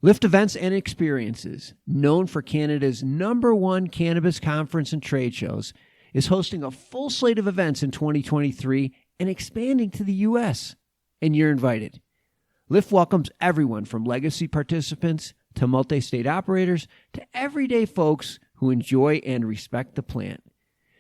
Lift Events and Experiences, known for Canada's #1 cannabis conference and trade shows, is hosting a full slate of events in 2023 and expanding to the U.S. And you're invited. Lift welcomes everyone from legacy participants to multi-state operators to everyday folks who enjoy and respect the plant.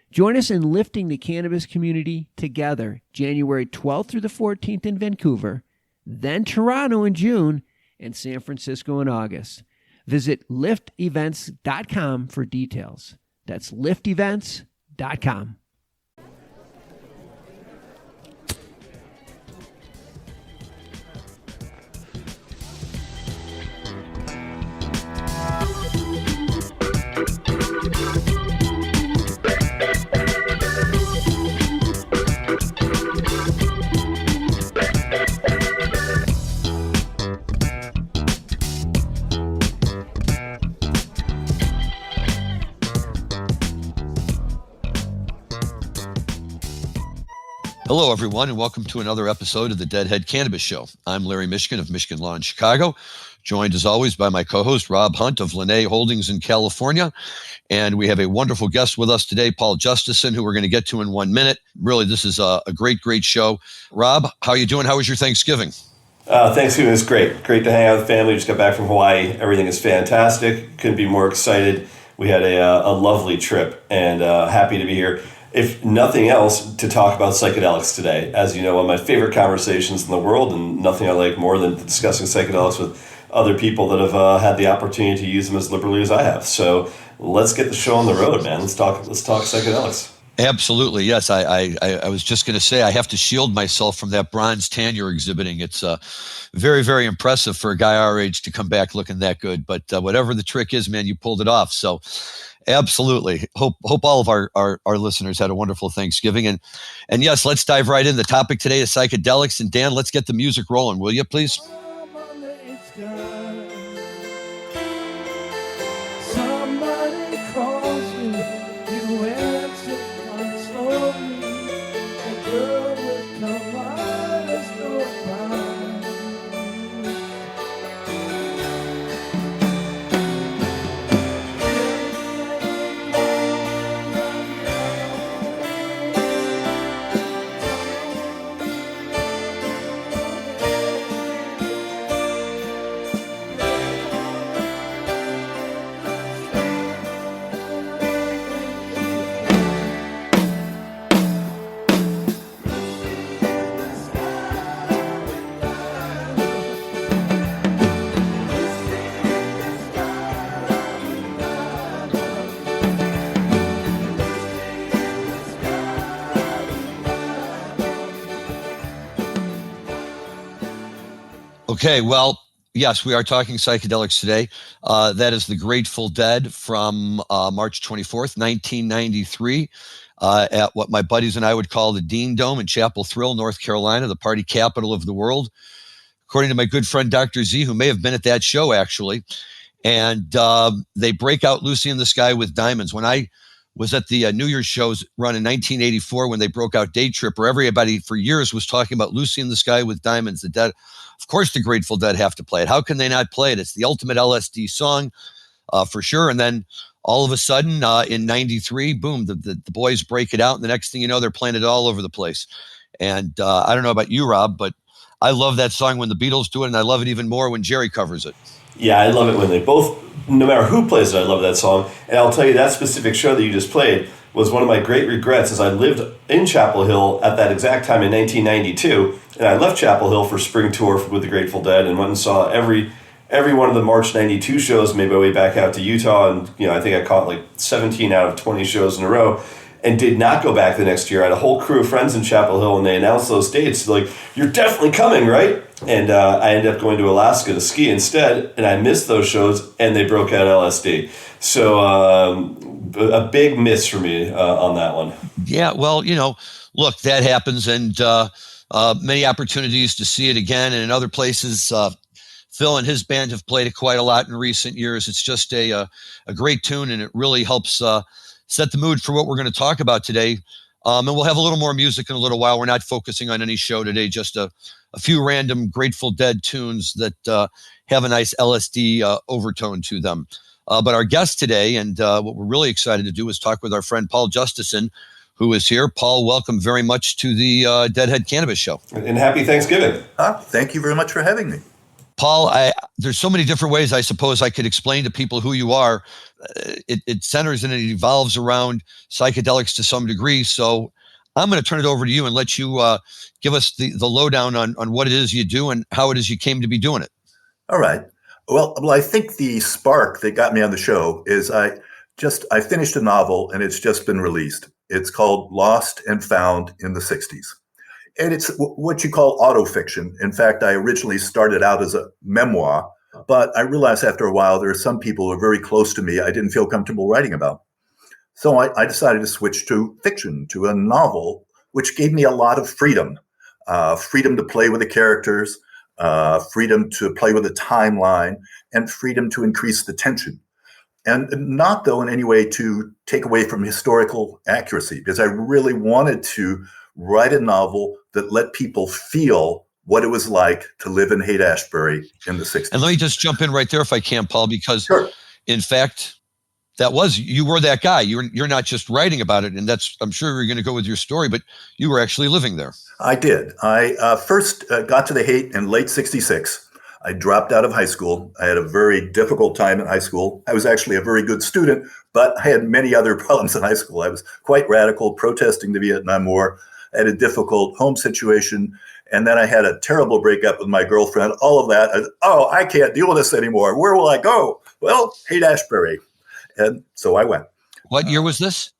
Join us in lifting the cannabis community together January 12th through the 14th in Vancouver, then Toronto in June, and San Francisco in August. Visit liftevents.com for details. That's liftevents.com. Hello, everyone, and welcome to another episode of the Deadhead Cannabis Show. I'm Larry Mishkin of Michigan Law in Chicago, joined as always by my co-host Rob Hunt of Linnae Holdings in California. And we have a wonderful guest with us today, Paul Justison, who we're going to get to in 1 minute. Really, this is a great show. Rob, how are you doing? How was your Thanksgiving? Thanksgiving is great. Great to hang out with family. Just got back from Hawaii. Everything is fantastic. Couldn't be more excited. We had a lovely trip and happy to be here. If nothing else, to talk about psychedelics today. As you know, one of my favorite conversations in the world, and nothing I like more than discussing psychedelics with other people that have had the opportunity to use them as liberally as I have. So let's get the show on the road, man. Let's talk psychedelics. Absolutely, yes. I was just going to say I have to shield myself from that bronze tan you're exhibiting. It's very, very impressive for a guy our age to come back looking that good. But whatever the trick is, man, you pulled it off. So absolutely. Hope all of our listeners had a wonderful Thanksgiving. And yes, let's dive right in. The topic today is psychedelics. And Dan, let's get the music rolling, will you, please? Okay, well, yes, we are talking psychedelics today. That is the Grateful Dead from March 24th, 1993, at what my buddies and I would call the Dean Dome in Chapel Thrill, North Carolina, the party capital of the world, according to my good friend Dr. Z, who may have been at that show, actually. And they break out Lucy in the Sky with Diamonds. When I was at the New Year's shows run in 1984, when they broke out Day Tripper, everybody for years was talking about Lucy in the Sky with Diamonds. The Dead, of course, the Grateful Dead have to play it. How can they not play it? It's the ultimate LSD song, for sure. And then all of a sudden, in 93, boom, the boys break it out. And the next thing you know, they're playing it all over the place. And I don't know about you, Rob, but I love that song when the Beatles do it. And I love it even more when Jerry covers it. Yeah, I love it when they both, no matter who plays it, I love that song. And I'll tell you, that specific show that you just played was one of my great regrets, as I lived in Chapel Hill at that exact time in 1992. And I left Chapel Hill for spring tour with the Grateful Dead and went and saw every one of the March 92 shows, made my way back out to Utah. And, I think I caught like 17 out of 20 shows in a row. And did not go back the next year. I had a whole crew of friends in Chapel Hill, and they announced those dates. Like, you're definitely coming, right? And I ended up going to Alaska to ski instead, and I missed those shows, and they broke out LSD. So a big miss for me on that one. Yeah, well, look, that happens, and many opportunities to see it again. And in other places, Phil and his band have played it quite a lot in recent years. It's just a great tune, and it really helps set the mood for what we're going to talk about today. And we'll have a little more music in a little while. We're not focusing on any show today, just a few random Grateful Dead tunes that have a nice LSD overtone to them. But our guest today, and what we're really excited to do, is talk with our friend Paul Justison, who is here. Paul, welcome very much to the Deadhead Cannabis Show. And happy Thanksgiving. Thank you very much for having me. Paul, there's so many different ways I suppose I could explain to people who you are. It centers and it evolves around psychedelics to some degree. So I'm going to turn it over to you and let you give us the lowdown on what it is you do and how it is you came to be doing it. All right. Well, I think the spark that got me on the show is I finished a novel and it's just been released. It's called Lost and Found in the 60s. And it's what you call autofiction. In fact, I originally started out as a memoir, but I realized after a while there are some people who are very close to me I didn't feel comfortable writing about. So I decided to switch to fiction, to a novel, which gave me a lot of freedom. Freedom to play with the characters, freedom to play with the timeline, and freedom to increase the tension. And not, though, in any way to take away from historical accuracy, because I really wanted to write a novel that let people feel what it was like to live in Haight-Ashbury in the 60s. And let me just jump in right there if I can, Paul, because Sure. In fact, you were that guy. You're not just writing about it, and I'm sure you're going to go with your story, but you were actually living there. I did. I first got to the Haight in late 66. I dropped out of high school. I had a very difficult time in high school. I was actually a very good student, but I had many other problems in high school. I was quite radical, protesting the Vietnam War. I had a difficult home situation. And then I had a terrible breakup with my girlfriend, all of that. I can't deal with this anymore. Where will I go? Well, Haight-Ashbury. And so I went. What year was this?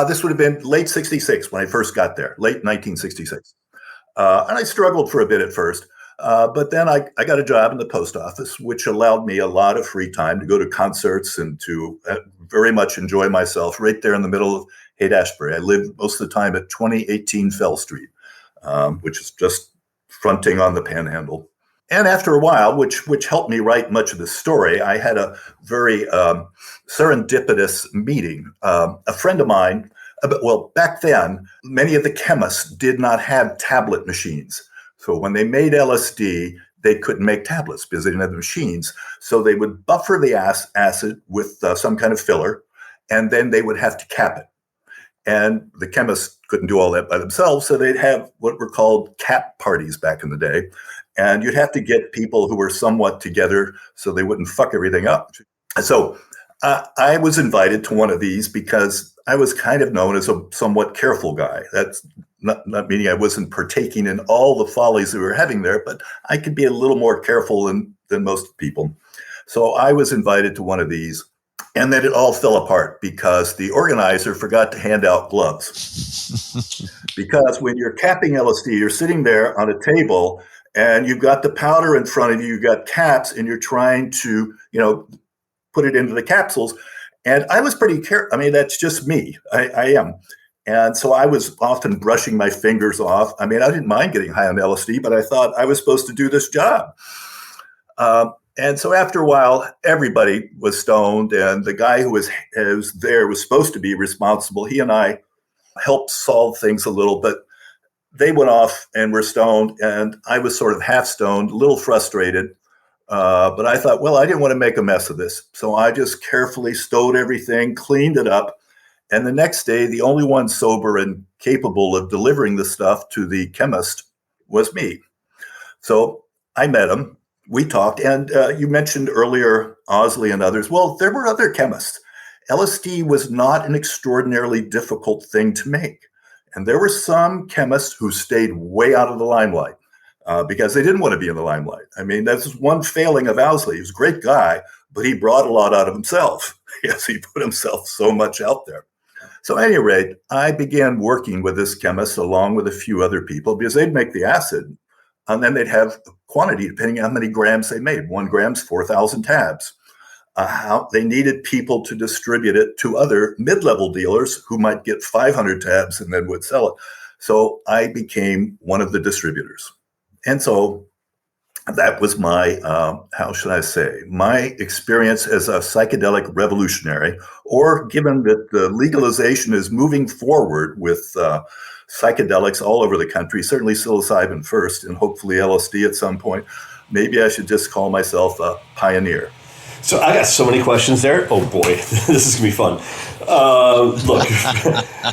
This would have been late 66 when I first got there, late 1966. And I struggled for a bit at first. But then I got a job in the post office, which allowed me a lot of free time to go to concerts and to very much enjoy myself right there in the middle of Haight-Ashbury. I lived most of the time at 2018 Fell Street, which is just fronting on the Panhandle. And after a while, which helped me write much of the story, I had a very serendipitous meeting. A friend of mine, back then, many of the chemists did not have tablet machines. So when they made LSD, they couldn't make tablets because they didn't have the machines. So they would buffer the acid with some kind of filler, and then they would have to cap it. And the chemists couldn't do all that by themselves, so they'd have what were called cap parties back in the day. And you'd have to get people who were somewhat together so they wouldn't fuck everything up. So I was invited to one of these because I was kind of known as a somewhat careful guy. That's not meaning I wasn't partaking in all the follies that we were having there, but I could be a little more careful than most people. So I was invited to one of these, and then it all fell apart because the organizer forgot to hand out gloves. Because when you're capping LSD, you're sitting there on a table and you've got the powder in front of you, you've got caps, and you're trying to, put it into the capsules. And I was pretty careful. I mean, that's just me. I am. And so I was often brushing my fingers off. I mean, I didn't mind getting high on LSD, but I thought I was supposed to do this job. And so after a while, everybody was stoned. And the guy who was there was supposed to be responsible. He and I helped solve things a little, but they went off and were stoned. And I was sort of half stoned, a little frustrated. But I thought, well, I didn't want to make a mess of this. So I just carefully stowed everything, cleaned it up. And the next day, the only one sober and capable of delivering the stuff to the chemist was me. So I met him. We talked. And you mentioned earlier, Osley and others. Well, there were other chemists. LSD was not an extraordinarily difficult thing to make. And there were some chemists who stayed way out of the limelight. Because they didn't want to be in the limelight. I mean, that's one failing of Owsley. He was a great guy, but he brought a lot out of himself. Yes, he put himself so much out there. So at any rate, I began working with this chemist along with a few other people because they'd make the acid, and then they'd have a quantity depending on how many grams they made. 1 gram's 4,000 tabs. They needed people to distribute it to other mid-level dealers who might get 500 tabs and then would sell it. So I became one of the distributors. And so That was my, how should I say, my experience as a psychedelic revolutionary, or given that the legalization is moving forward with psychedelics all over the country, certainly psilocybin first, and hopefully LSD at some point, maybe I should just call myself a pioneer. So I got so many questions there. Oh boy, this is gonna be fun. Look,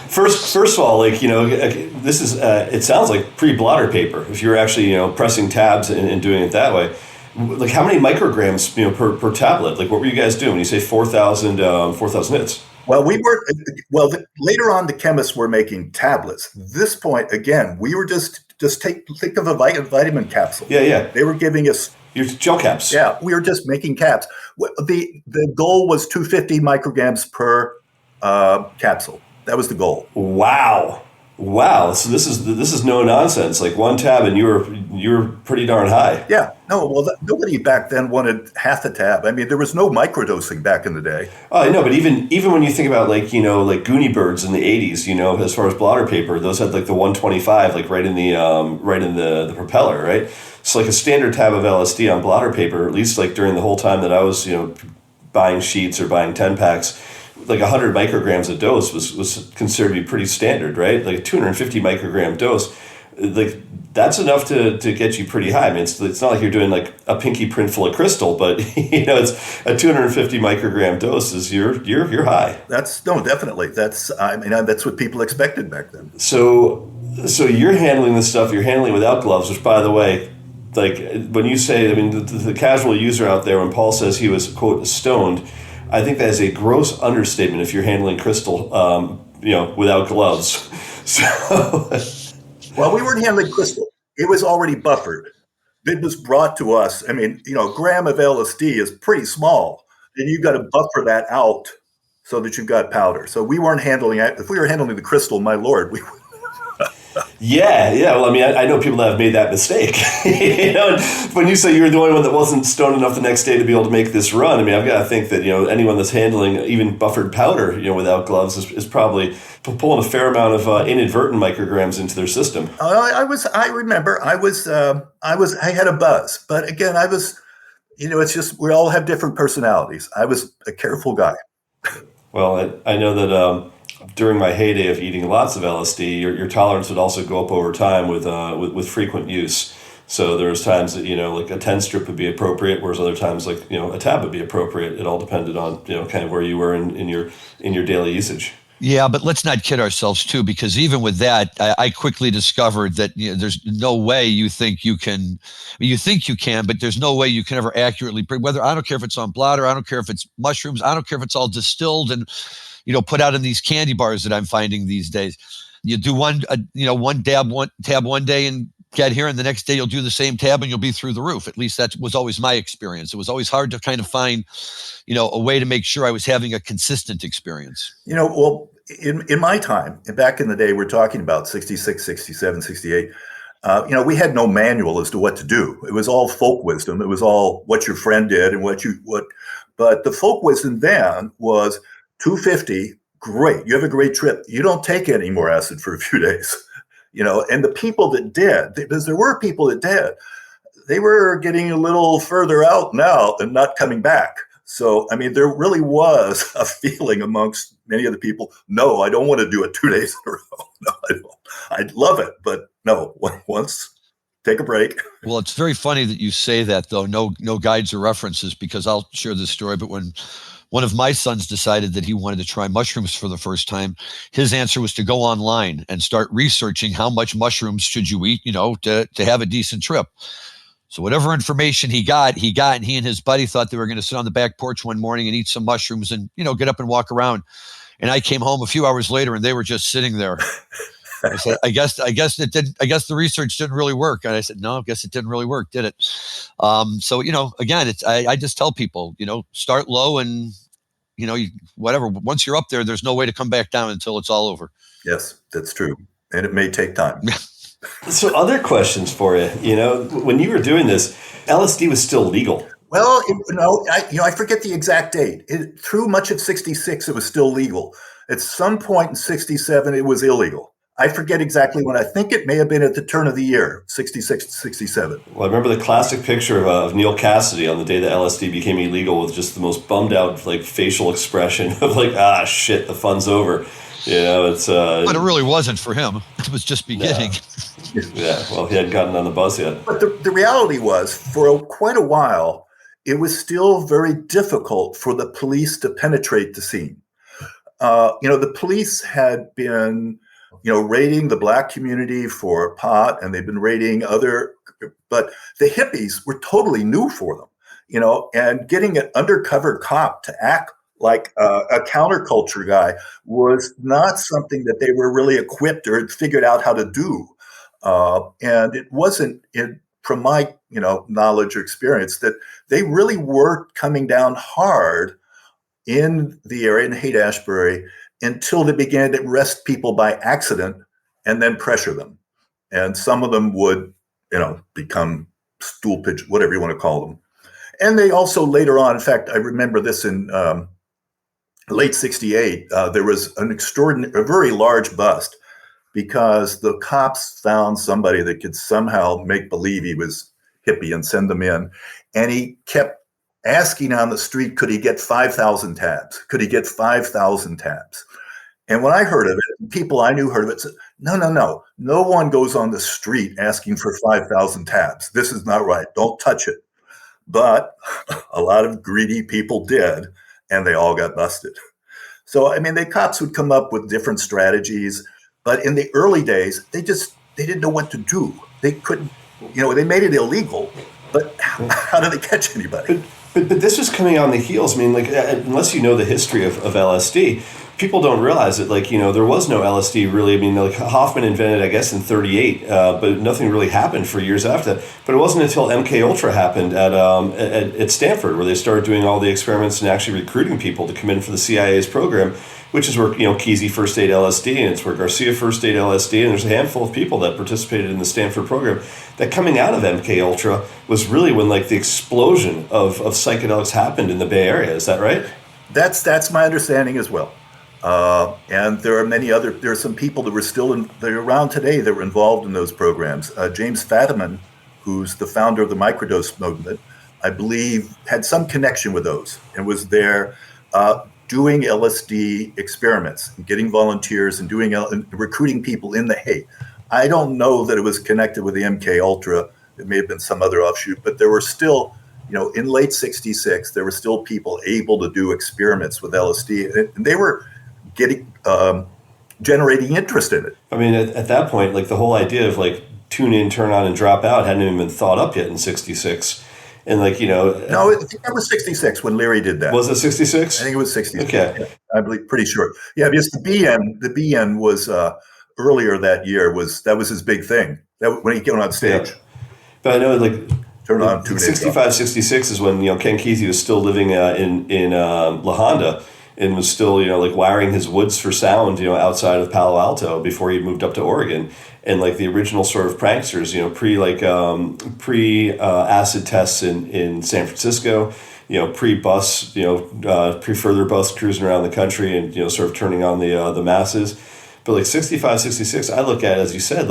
first of all, this is it sounds like pre-blotter paper. If you're actually pressing tabs and doing it that way, like how many micrograms per tablet? Like what were you guys doing when you say 4,000 hits? Well, later on, the chemists were making tablets. This point, again, we were just think of a vitamin capsule. Yeah. They were giving us your gel caps. Yeah, we were just making caps. The goal was 250 micrograms per capsule. That was the goal. Wow. So this is no nonsense. Like one tab, and you were pretty darn high. Yeah. No. Well, nobody back then wanted half a tab. I mean, there was no microdosing back in the day. Oh, I know, but even when you think about like Goonie Birds in the 80s, as far as blotter paper, those had like the 125, like right in the propeller, right? So like a standard tab of LSD on blotter paper, at least like during the whole time that I was buying sheets or buying 10 packs. Like 100 micrograms a dose was considered to be pretty standard, right? Like a 250 microgram dose, like that's enough to get you pretty high. I mean, it's not like you're doing like a pinky print full of crystal, but it's a 250 microgram dose is you're high. Definitely. That's what people expected back then. So you're handling this stuff. You're handling without gloves, which, by the way, like when you say, I mean, the casual user out there, when Paul says he was quote stoned, I think that is a gross understatement if you're handling crystal, without gloves. So, well, we weren't handling crystal. It was already buffered. It was brought to us. I mean, a gram of LSD is pretty small. Then you've got to buffer that out so that you've got powder. So we weren't handling it. If we were handling the crystal, my Lord, we would. Yeah. Well, I mean, I know people that have made that mistake. When you say you were the only one that wasn't stoned enough the next day to be able to make this run, I mean, I've got to think that anyone that's handling even buffered powder, without gloves, is probably pulling a fair amount of inadvertent micrograms into their system. I remember. I had a buzz, but again, I was. It's just we all have different personalities. I was a careful guy. Well, I know that. During my heyday of eating lots of LSD, your tolerance would also go up over time with frequent use. So there was times that like a 10 strip would be appropriate, whereas other times like a tab would be appropriate. It all depended on kind of where you were in your daily usage. Yeah, but let's not kid ourselves too, because even with that, I quickly discovered that there's no way you think you can. You think you can, but there's no way you can ever accurately. Whether I don't care if it's on blotter, I don't care if it's mushrooms, I don't care if it's all distilled and put out in these candy bars that I'm finding these days. You do one tab one day and get here, and the next day you'll do the same tab and you'll be through the roof. At least that was always my experience. It was always hard to kind of find, a way to make sure I was having a consistent experience. Well, in my time, back in the day, we're talking about 66, 67, 68, we had no manual as to what to do. It was all folk wisdom. It was all what your friend did and but the folk wisdom then was 250, great. You have a great trip. You don't take any more acid for a few days, and the people that did, because there were people that did, they were getting a little further out now and not coming back. So, I mean, there really was a feeling amongst many of the people, no, I don't want to do it 2 days in a row. No, I don't. I'd love it, but no, once, take a break. Well, it's very funny that you say that, though. No guides or references, because I'll share this story, but when one of my sons decided that he wanted to try mushrooms for the first time, his answer was to go online and start researching how much mushrooms should you eat, to have a decent trip. So whatever information he got, and he and his buddy thought they were going to sit on the back porch one morning and eat some mushrooms and, get up and walk around. And I came home a few hours later and they were just sitting there. I said, I guess the research didn't really work. And I said, no, I guess it didn't really work, did it? So, again, I just tell people, start low and, whatever. Once you're up there, there's no way to come back down until it's all over. Yes, that's true. And it may take time. So other questions for you, when you were doing this, LSD was still legal. Well, I forget the exact date. Through much of 66, it was still legal. At some point in 67, it was illegal. I forget exactly when. I think it may have been at the turn of the year, 66 to 67. Well, I remember the classic picture of Neil Cassidy on the day that LSD became illegal with just the most bummed out like facial expression of like, ah, shit, the fun's over. It's But it really wasn't for him. It was just beginning. Yeah, well, he hadn't gotten on the bus yet. But the reality was, for quite a while, it was still very difficult for the police to penetrate the scene. The police had been, raiding the Black community for pot, and they've been raiding but the hippies were totally new for them, and getting an undercover cop to act like a counterculture guy was not something that they were really equipped or had figured out how to do. And it wasn't, from my knowledge or experience, that they really were coming down hard in the area in Haight-Ashbury until they began to arrest people by accident and then pressure them. And some of them would, become stool pigeons, whatever you want to call them. And they also later on, in fact, I remember this in late 68, there was a very large bust because the cops found somebody that could somehow make believe he was hippie and send them in. And he kept asking on the street, could he get 5,000 tabs? Could he get 5,000 tabs? And when I heard of it, people I knew heard of it, said, no. No one goes on the street asking for 5,000 tabs. This is not right. Don't touch it. But a lot of greedy people did, and they all got busted. So, the cops would come up with different strategies. But in the early days, they didn't know what to do. They couldn't, they made it illegal, but how did they catch anybody? But this was coming on the heels. Unless you know the history of LSD, people don't realize that, there was no LSD really. Hoffman invented, I guess, in 38, but nothing really happened for years after that. But it wasn't until MK Ultra happened at Stanford where they started doing all the experiments and actually recruiting people to come in for the CIA's program, which is where, Kesey first ate LSD, and it's where Garcia first ate LSD, and there's a handful of people that participated in the Stanford program. That coming out of MK Ultra was really when, the explosion of psychedelics happened in the Bay Area. Is that right? That's my understanding as well. And there are some people that they're around today that were involved in those programs. James Fadiman, who's the founder of the microdose movement, I believe had some connection with those and was there doing LSD experiments, and getting volunteers and recruiting people in the Haight. I don't know that it was connected with the MK Ultra. It may have been some other offshoot, but there were still, in late 66, there were still people able to do experiments with LSD, and they were generating interest in it. At that point, the whole idea of tune in, turn on, and drop out hadn't even been thought up yet in 66. And No, it was 66 when Leary did that. Was it 66? I think it was 66. Okay. Yeah, I believe, pretty sure. Yeah, because the BN was earlier that year, that was his big thing. That when he came on stage. Yeah. But I know turn on, tune in. 65, 66 is when, Ken Kesey was still living in La Honda, and was still, wiring his woods for sound, outside of Palo Alto before he moved up to Oregon. And the original sort of pranksters, pre acid tests in San Francisco, pre-bus, pre-further bus cruising around the country and, sort of turning on the masses. But 65, 66, I look at it, as you said,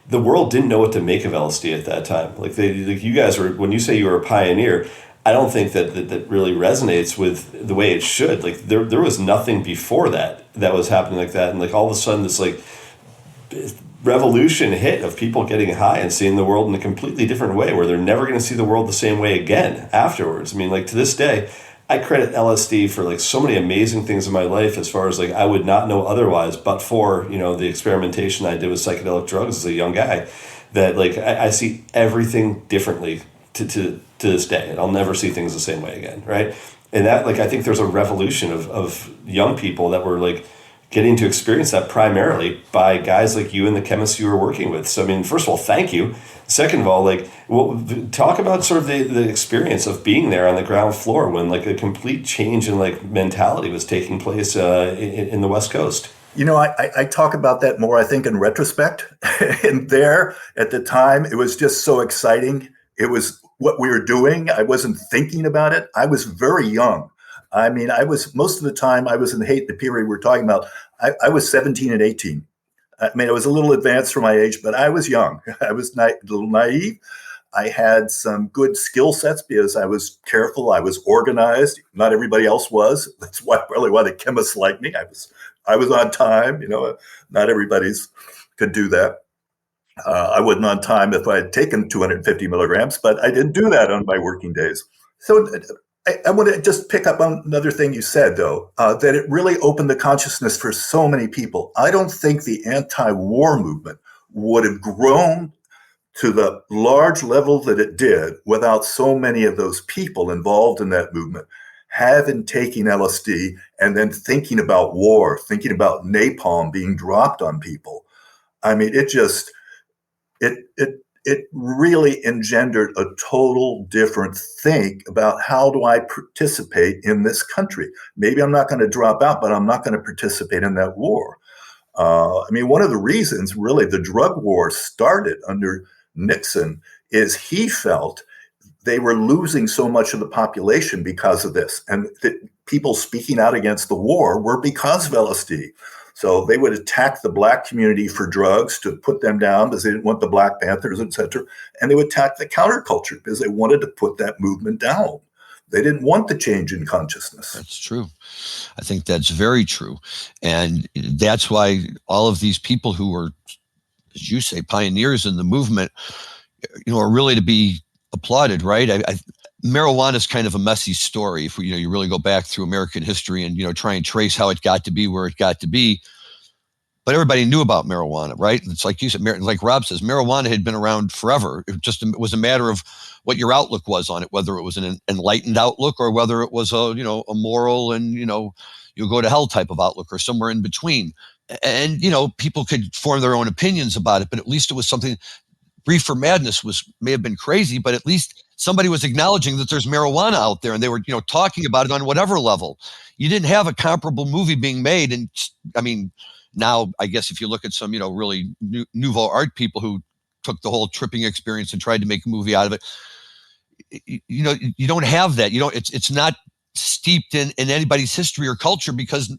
the world didn't know what to make of LSD at that time. You guys were, when you say you were a pioneer, I don't think that really resonates with the way it should. There was nothing before that was happening like that. And all of a sudden this revolution hit of people getting high and seeing the world in a completely different way where they're never going to see the world the same way again afterwards. To this day, I credit LSD for so many amazing things in my life as far as I would not know otherwise, but for, the experimentation I did with psychedelic drugs as a young guy, that I see everything differently to this day, and I'll never see things the same way again, right? And that, I think there's a revolution of young people that were getting to experience that primarily by guys like you and the chemists you were working with. So, first of all, thank you. Second of all, talk about sort of the experience of being there on the ground floor when a complete change in mentality was taking place in the West Coast. I talk about that more, I think, in retrospect. And there at the time, it was just so exciting. It was what we were doing. I wasn't thinking about it. I was very young. I was, most of the time I was in Haight, the period we're talking about, I was 17 and 18. I mean, I was a little advanced for my age, but I was young. I was a little naive. I had some good skill sets because I was careful. I was organized. Not everybody else was. That's probably why the chemists liked me. I was on time. Not everybody's could do that. I wasn't on time if I had taken 250 milligrams, but I didn't do that on my working days. So I want to just pick up on another thing you said, though, that it really opened the consciousness for so many people. I don't think the anti-war movement would have grown to the large level that it did without so many of those people involved in that movement having taken LSD and then thinking about war, thinking about napalm being dropped on people. I mean, it really engendered a total different think about how do I participate in this country. Maybe I'm not going to drop out, but I'm not going to participate in that war. I mean, one of the reasons really the drug war started under Nixon is he felt they were losing so much of the population because of this. And people speaking out against the war were because of LSD. So they would attack the Black community for drugs to put them down because they didn't want the Black Panthers, et cetera. And they would attack the counterculture because they wanted to put that movement down. They didn't want the change in consciousness. That's true. I think that's very true. And that's why all of these people who were, as you say, pioneers in the movement, are really to be applauded, right? Marijuana is kind of a messy story. If you really go back through American history and try and trace how it got to be where it got to be. But everybody knew about marijuana, right? It's like you said, like Rob says, marijuana had been around forever. It was a matter of what your outlook was on it, whether it was an enlightened outlook or whether it was a moral and you'll go to hell type of outlook or somewhere in between. And people could form their own opinions about it, but at least it was something. Reefer Madness may have been crazy, but at least somebody was acknowledging that there's marijuana out there, and they were talking about it on whatever level. You didn't have a comparable movie being made, and I mean, now I guess if you look at some really nouveau art people who took the whole tripping experience and tried to make a movie out of it, you don't have that. It's not steeped in anybody's history or culture because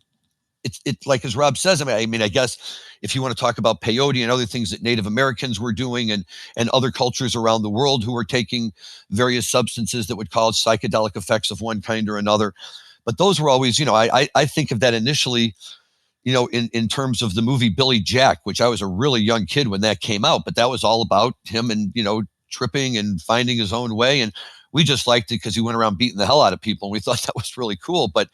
it's like, as Rob says, I mean, I guess if you want to talk about peyote and other things that Native Americans were doing and other cultures around the world who were taking various substances that would cause psychedelic effects of one kind or another. But those were always, I think of that initially, in terms of the movie Billy Jack, which I was a really young kid when that came out, but that was all about him and, tripping and finding his own way. And we just liked it because he went around beating the hell out of people. And we thought that was really cool. But,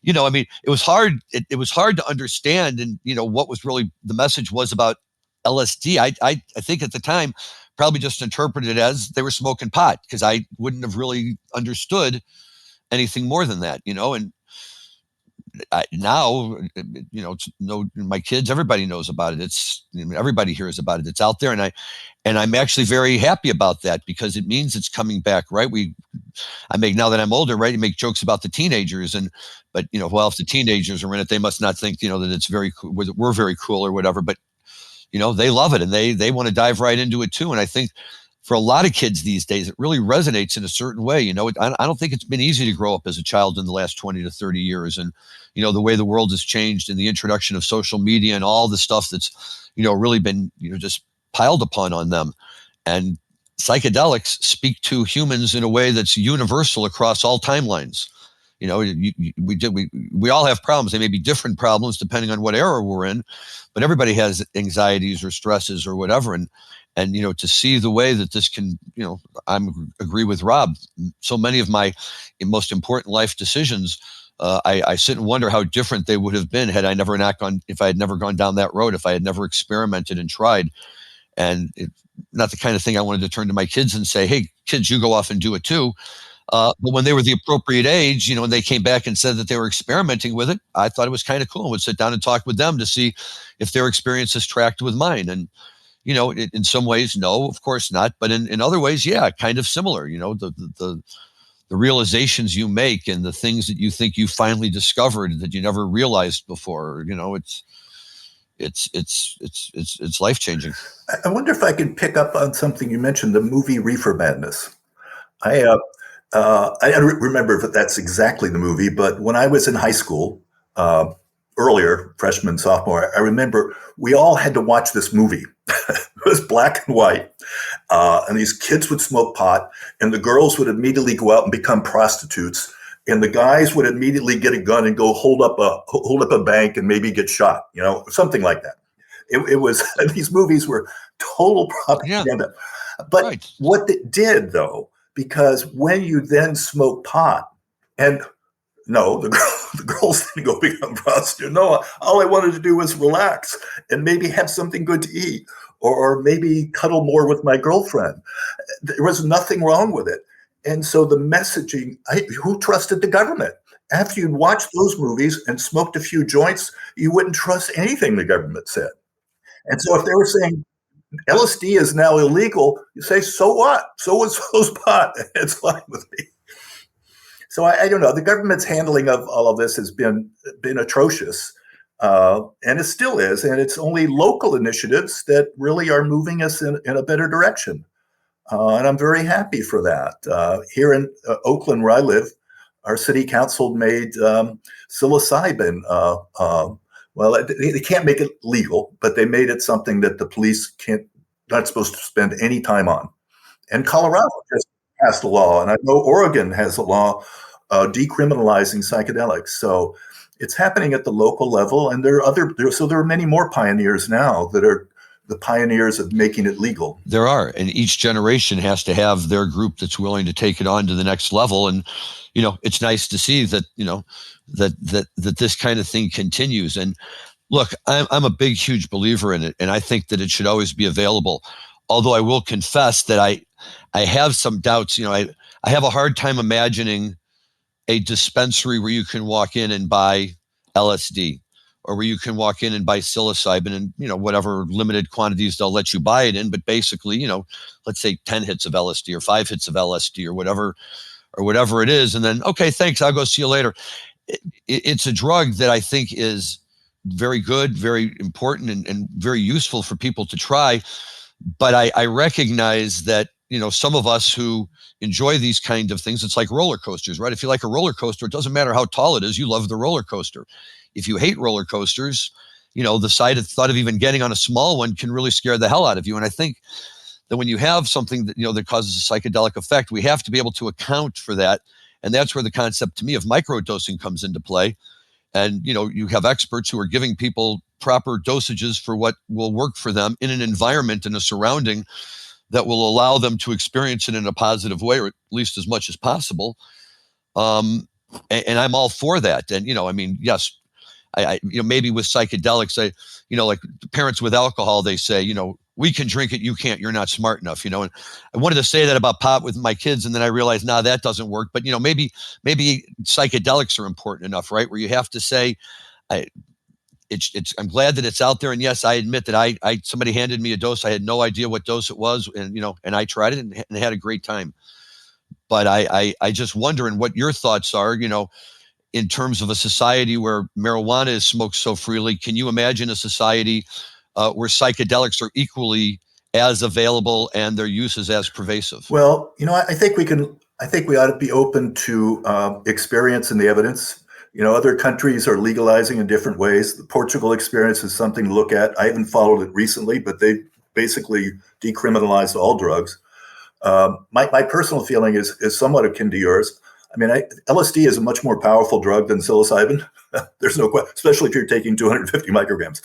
I mean, it was hard. It was hard to understand. And, what was really the message was about LSD. I think at the time, probably just interpreted it as they were smoking pot because I wouldn't have really understood anything more than that, and now, my kids, everybody knows about it. Everybody hears about it. It's out there. And I'm actually very happy about that because it means it's coming back, right? Now that I'm older, right, you make jokes about the teenagers but if the teenagers are in it, they must not think, that it's very cool, we're very cool or whatever, but they love it and they want to dive right into it too. And I think for a lot of kids these days, it really resonates in a certain way. I don't think it's been easy to grow up as a child in the last 20 to 30 years. And, the way the world has changed and the introduction of social media and all the stuff that's, really been, just piled upon on them. And psychedelics speak to humans in a way that's universal across all timelines. We all have problems. They may be different problems depending on what era we're in, but everybody has anxieties or stresses or whatever. And to see the way that this can, I agree with Rob. So many of my most important life decisions, I sit and wonder how different they would have been if I had never gone down that road, if I had never experimented and tried. And not the kind of thing I wanted to turn to my kids and say, hey, kids, you go off and do it too. But when they were the appropriate age, and they came back and said that they were experimenting with it, I thought it was kind of cool and would sit down and talk with them to see if their experiences tracked with mine. And, in some ways, no, of course not. But in other ways, yeah, kind of similar, the realizations you make and the things that you think you finally discovered that you never realized before, it's life-changing. I wonder if I can pick up on something you mentioned, the movie Reefer Madness. I don't remember if that's exactly the movie, but when I was in high school, earlier, freshman, sophomore, I remember we all had to watch this movie. It was black and white. And these kids would smoke pot, and the girls would immediately go out and become prostitutes. And the guys would immediately get a gun and go hold up a bank and maybe get shot, something like that. It was, these movies were total propaganda. But right. What it did, though, because when you then smoke pot, and no, the girls didn't go become prostitutes. No, all I wanted to do was relax and maybe have something good to eat, or maybe cuddle more with my girlfriend. There was nothing wrong with it. And so the messaging, who trusted the government? After you'd watched those movies and smoked a few joints, you wouldn't trust anything the government said. And so if they were saying LSD is now illegal, you say, so what? So-and-so's pot. It's fine with me. So I don't know. The government's handling of all of this has been atrocious, and it still is. And it's only local initiatives that really are moving us in a better direction. And I'm very happy for that. Here in Oakland, where I live, our city council made psilocybin. Well, they can't make it legal, but they made it something that the police not supposed to spend any time on. And Colorado just passed a law, and I know Oregon has a law decriminalizing psychedelics. So it's happening at the local level, and there are many more pioneers now that are the pioneers of making it legal. There are, and each generation has to have their group that's willing to take it on to the next level. And it's nice to see that that this kind of thing continues. And look, I'm a big, huge believer in it, and I think that it should always be available. Although I will confess that I have some doubts. I have a hard time imagining a dispensary where you can walk in and buy LSD, or where you can walk in and buy psilocybin and, whatever limited quantities they'll let you buy it in. But basically, let's say 10 hits of LSD or 5 hits of LSD or whatever it is. And then, okay, thanks, I'll go see you later. It's a drug that I think is very good, very important, and very useful for people to try. But I recognize that, some of us who enjoy these kind of things, it's like roller coasters, right? If you like a roller coaster, it doesn't matter how tall it is, you love the roller coaster. If you hate roller coasters, the thought of even getting on a small one can really scare the hell out of you. And I think that when you have something that, that causes a psychedelic effect, we have to be able to account for that. And that's where the concept to me of microdosing comes into play. And, you have experts who are giving people proper dosages for what will work for them in an environment, in a surrounding that will allow them to experience it in a positive way, or at least as much as possible. And I'm all for that. And, yes, I maybe with psychedelics, like parents with alcohol, they say, we can drink it, you can't, you're not smart enough, and I wanted to say that about pot with my kids. And then I realized, that doesn't work. But, maybe psychedelics are important enough, right? Where you have to say, I'm glad that it's out there. And yes, I admit that somebody handed me a dose. I had no idea what dose it was. And, and I tried it and had a great time. But I just wonder, and what your thoughts are, in terms of a society where marijuana is smoked so freely. Can you imagine a society where psychedelics are equally as available and their use is as pervasive? Well, I think we ought to be open to experience and the evidence. Other countries are legalizing in different ways. The Portugal experience is something to look at. I haven't followed it recently, but they basically decriminalized all drugs. My personal feeling is somewhat akin to yours. LSD is a much more powerful drug than psilocybin. There's no question, especially if you're taking 250 micrograms.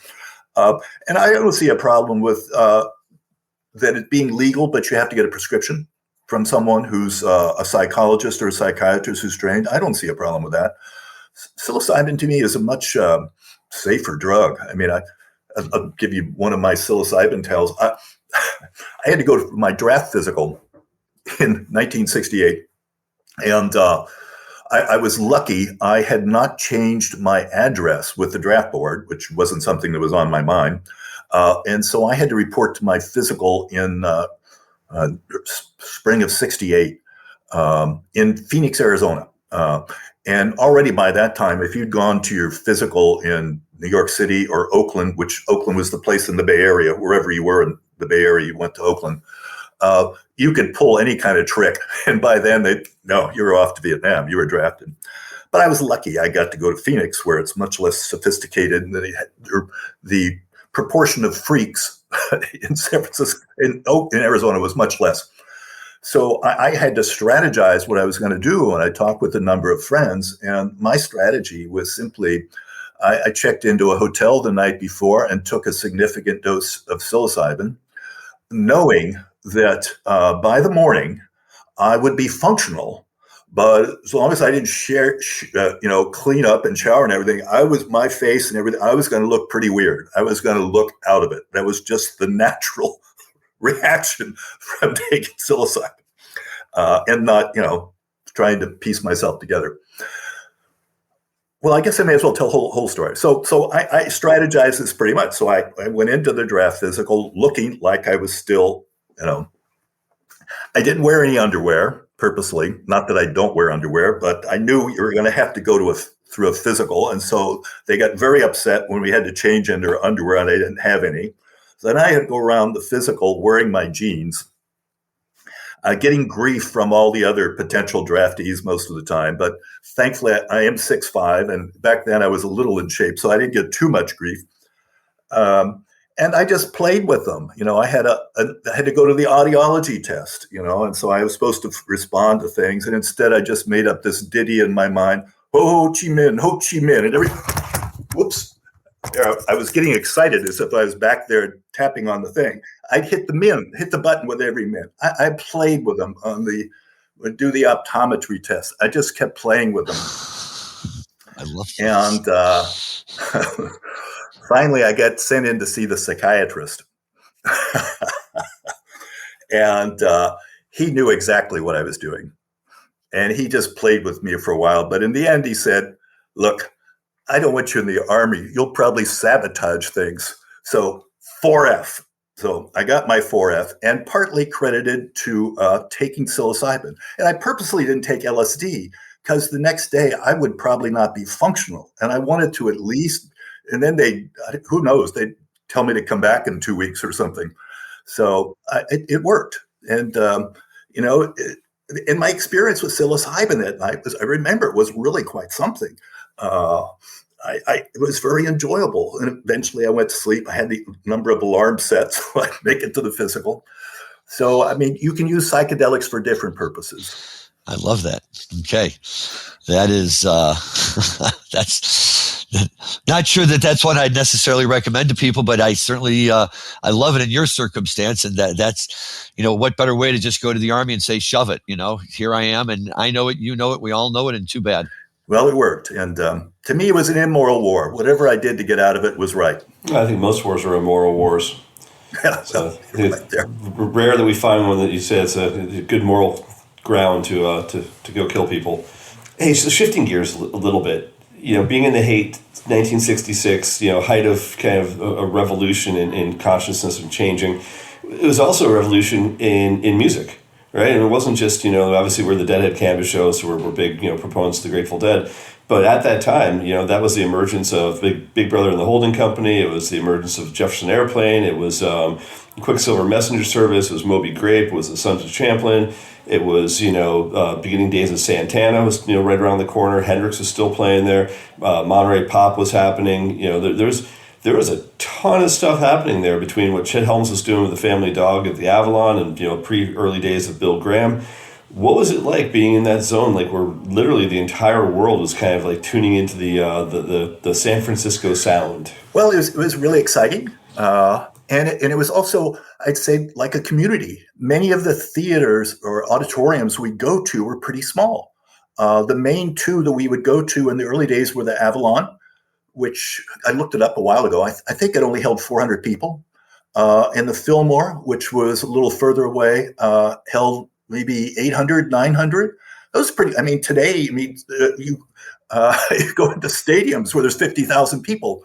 And I don't see a problem with that it being legal, but you have to get a prescription from someone who's a psychologist or a psychiatrist who's trained. I don't see a problem with that. Psilocybin to me is a much safer drug. I'll give you one of my psilocybin tales. I had to go to my draft physical in 1968. And I was lucky. I had not changed my address with the draft board, which wasn't something that was on my mind. And so I had to report to my physical in spring of 68 in Phoenix, Arizona. And already by that time, if you'd gone to your physical in New York City or Oakland, which Oakland was the place in the Bay Area, wherever you were in the Bay Area, you went to Oakland. you could pull any kind of trick. And by then, you were off to Vietnam. You were drafted. But I was lucky. I got to go to Phoenix, where it's much less sophisticated. And the proportion of freaks in San Francisco, in Arizona, was much less. So I had to strategize what I was going to do. And I talked with a number of friends. And my strategy was simply, I checked into a hotel the night before and took a significant dose of psilocybin, knowing that by the morning I would be functional. But as long as I didn't clean up and shower and everything, my face and everything, I was going to look pretty weird. I was going to look out of it. That was just the natural reaction from taking psilocybin and not, trying to piece myself together. Well, I guess I may as well tell the whole story. So I strategized this pretty much. So I went into the draft physical looking like I was still, I didn't wear any underwear purposely. Not that I don't wear underwear, but I knew you were going to have to go through a physical. And so they got very upset when we had to change into underwear and I didn't have any. So then I had to go around the physical wearing my jeans, getting grief from all the other potential draftees most of the time. But thankfully, I am 6'5", and back then I was a little in shape, so I didn't get too much grief. And I just played with them. I had to go to the audiology test, and so I was supposed to respond to things. And instead, I just made up this ditty in my mind, Ho Chi Minh, and whoops. I was getting excited as if I was back there tapping on the thing. I'd hit the button with every min. I played with them do the optometry test. I just kept playing with them. I love that. And finally, I got sent in to see the psychiatrist. And he knew exactly what I was doing. And he just played with me for a while. But in the end, he said, look, I don't want you in the Army. You'll probably sabotage things. So 4F. So I got my 4F, and partly credited to taking psilocybin. And I purposely didn't take LSD because the next day I would probably not be functional. And I wanted to at least, and then who knows, they'd tell me to come back in 2 weeks or something. So it worked. And, in my experience with psilocybin that night, I remember it was really quite something. It was very enjoyable. And eventually I went to sleep. I had the number of alarms set so I'd make it to the physical. So, you can use psychedelics for different purposes. I love that. Okay. That is, that's not sure that's what I'd necessarily recommend to people, but I certainly, I love it in your circumstance. And that's, what better way to just go to the Army and say, shove it, here I am. And I know it, you know it, we all know it, and too bad. Well, it worked. And to me, it was an immoral war. Whatever I did to get out of it was right. I think most wars are immoral wars. Yeah, so right there. Rare that we find one that you say it's a good moral ground to go kill people. Hey, so shifting gears a little bit, being in the Haight, 1966, height of kind of a revolution in consciousness and changing. It was also a revolution in music. Right, and it wasn't just obviously we're the Deadhead Canvas show, so we're big proponents of the Grateful Dead, but at that time that was the emergence of Big Brother and the Holding Company. It was the emergence of Jefferson Airplane. It was Quicksilver Messenger Service. It was Moby Grape. It was the Sons of Champlin. It was beginning days of Santana was right around the corner. Hendrix was still playing there. Monterey Pop was happening. There was a ton of stuff happening there between what Chet Helms was doing with the Family Dog at the Avalon and pre-early days of Bill Graham. What was it like being in that zone, like where literally the entire world was kind of like tuning into the San Francisco sound? Well, it was really exciting, and it was also, I'd say, like a community. Many of the theaters or auditoriums we go to were pretty small. The main two that we would go to in the early days were the Avalon, which I looked it up a while ago. I think it only held 400 people. And the Fillmore, which was a little further away, held maybe 800, 900. Those pretty, today, you go into stadiums where there's 50,000 people.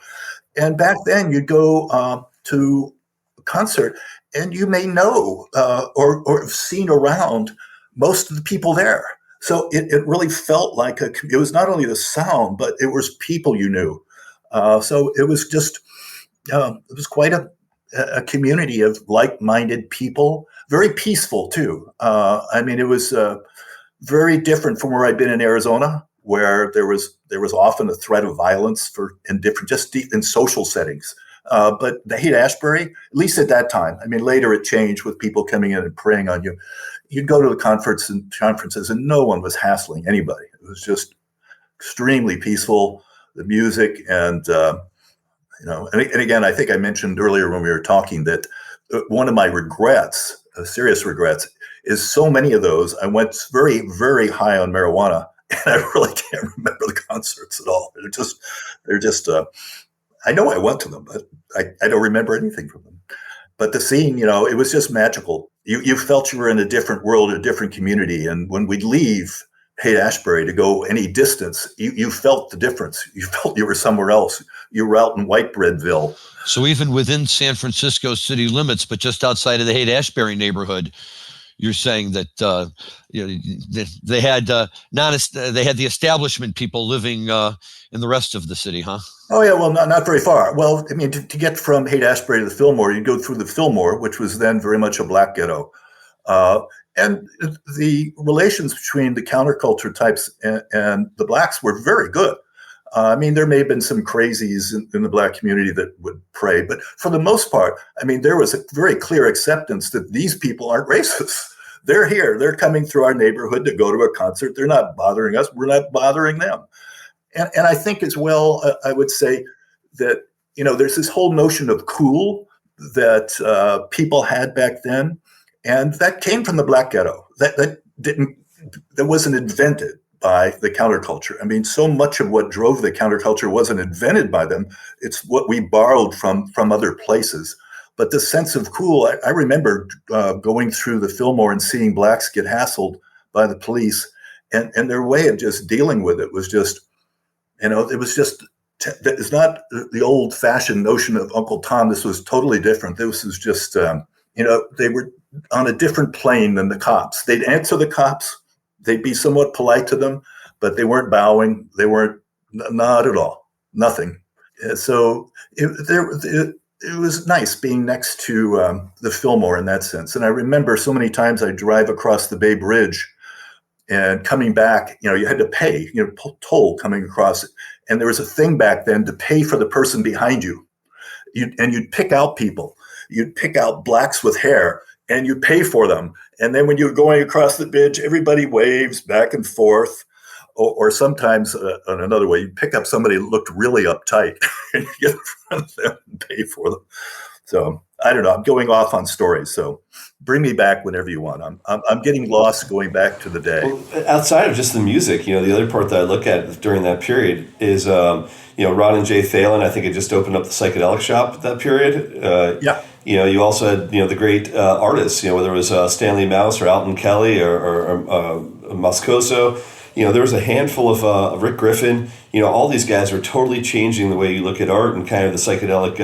And back then you'd go to a concert and you may know or have seen around most of the people there. So it really felt like it was not only the sound, but it was people you knew. So it was just, it was quite a community of like-minded people, very peaceful too. It was very different from where I'd been in Arizona, where there was often a threat of violence in social settings. But the Haight-Ashbury, at least at that time, later it changed with people coming in and preying on you. You'd go to the conferences and no one was hassling anybody. It was just extremely peaceful, the music and again, I think I mentioned earlier when we were talking that one of my regrets, serious regrets, is so many of those. I went very, very high on marijuana, and I really can't remember the concerts at all. They're just. I know I went to them, but I don't remember anything from them. But the scene, it was just magical. You felt you were in a different world, a different community, and when we'd leave Haight-Ashbury to go any distance, you felt the difference. You felt you were somewhere else. You were out in Whitebreadville. So even within San Francisco city limits, but just outside of the Haight-Ashbury neighborhood, you're saying that they had they had the establishment people living in the rest of the city, huh? Oh yeah, well, not very far. Well, to get from Haight-Ashbury to the Fillmore, you'd go through the Fillmore, which was then very much a black ghetto. And the relations between the counterculture types and the blacks were very good. There may have been some crazies in the black community that would pray, but for the most part, there was a very clear acceptance that these people aren't racist. They're here. They're coming through our neighborhood to go to a concert. They're not bothering us. We're not bothering them. And I think as well, I would say that, there's this whole notion of cool that people had back then. And that came from the black ghetto. That wasn't invented by the counterculture. So much of what drove the counterculture wasn't invented by them. It's what we borrowed from other places. But the sense of cool, I remember going through the Fillmore and seeing blacks get hassled by the police, and their way of just dealing with it was just, it's not the old-fashioned notion of Uncle Tom. This was totally different. This was just, they were on a different plane than the cops. They'd answer the cops. They'd be somewhat polite to them, but they weren't bowing. They weren't, not at all, nothing. So it was nice being next to the Fillmore in that sense. And I remember so many times I drive across the Bay Bridge and coming back, you had to pay, toll coming across it. And there was a thing back then to pay for the person behind you. You'd pick out people. You'd pick out blacks with hair and you pay for them. And then when you're going across the bridge, everybody waves back and forth. Or sometimes on another way, you pick up somebody who looked really uptight and you get in front of them and pay for them. So I don't know. I'm going off on stories. So bring me back whenever you want. I'm getting lost going back to the day. Well, outside of just the music, the other part that I look at during that period is, Ron and Jay Thalen, I think had just opened up the psychedelic shop at that period. Yeah. You also had, the great artists, whether it was Stanley Mouse or Alton Kelly or Moscoso. There was a handful of Rick Griffin. All these guys are totally changing the way you look at art and kind of the psychedelic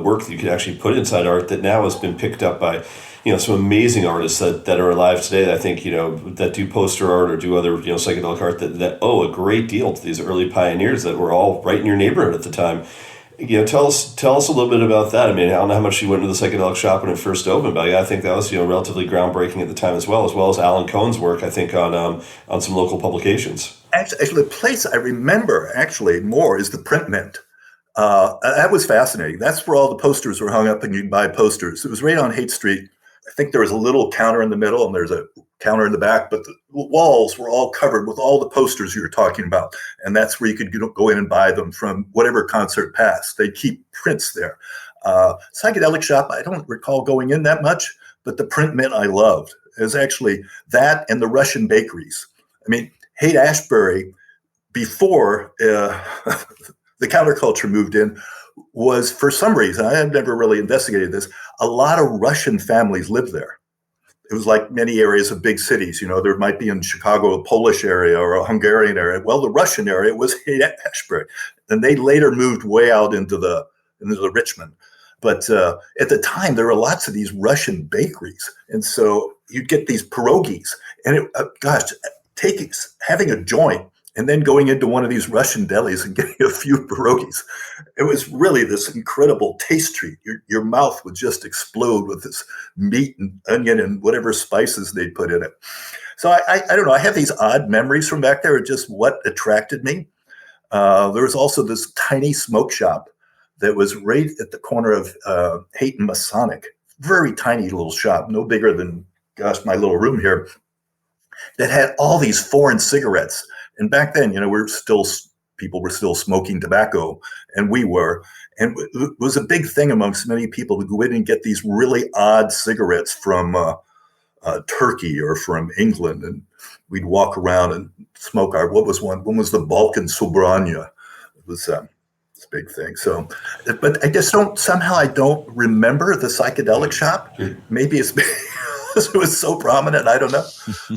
work that you could actually put inside art that now has been picked up by, some amazing artists that are alive today that I think, that do poster art or do other, psychedelic art that owe a great deal to these early pioneers that were all right in your neighborhood at the time. Tell us a little bit about that. I don't know how much you went into the psychedelic shop when it first opened, but I think that was relatively groundbreaking at the time as well as Alan Cohen's work. I think on some local publications. Actually, the place I remember more is the print mint. That was fascinating. That's where all the posters were hung up, and you could buy posters. It was right on Haight Street. I think there was a little counter in the middle, and there's a counter in the back, but the walls were all covered with all the posters you were talking about. And that's where you could go in and buy them from whatever concert passed. They'd keep prints there. Psychedelic shop, I don't recall going in that much, but the print mint I loved. It was actually that and the Russian bakeries. Haight-Ashbury, before the counterculture moved in, was, for some reason, I have never really investigated this, a lot of Russian families lived there. It was like many areas of big cities. There might be in Chicago a Polish area or a Hungarian area. Well, the Russian area was Haight-Ashbury, and they later moved way out into the Richmond. But at the time, there were lots of these Russian bakeries, and so you'd get these pierogies. And having a joint and then going into one of these Russian delis and getting a few pierogies. It was really this incredible taste treat. Your mouth would just explode with this meat and onion and whatever spices they'd put in it. So I don't know. I have these odd memories from back there of just what attracted me. There was also this tiny smoke shop that was right at the corner of Haight and Masonic. Very tiny little shop, no bigger than, gosh, my little room here, that had all these foreign cigarettes. And back then, people were still smoking tobacco, and we were. And it was a big thing amongst many people to go in and get these really odd cigarettes from Turkey or from England. And we'd walk around and smoke what was one? One was the Balkan Sobrania. It was a big thing. So, but I just I don't remember the psychedelic shop. Maybe it's because it was so prominent. I don't know.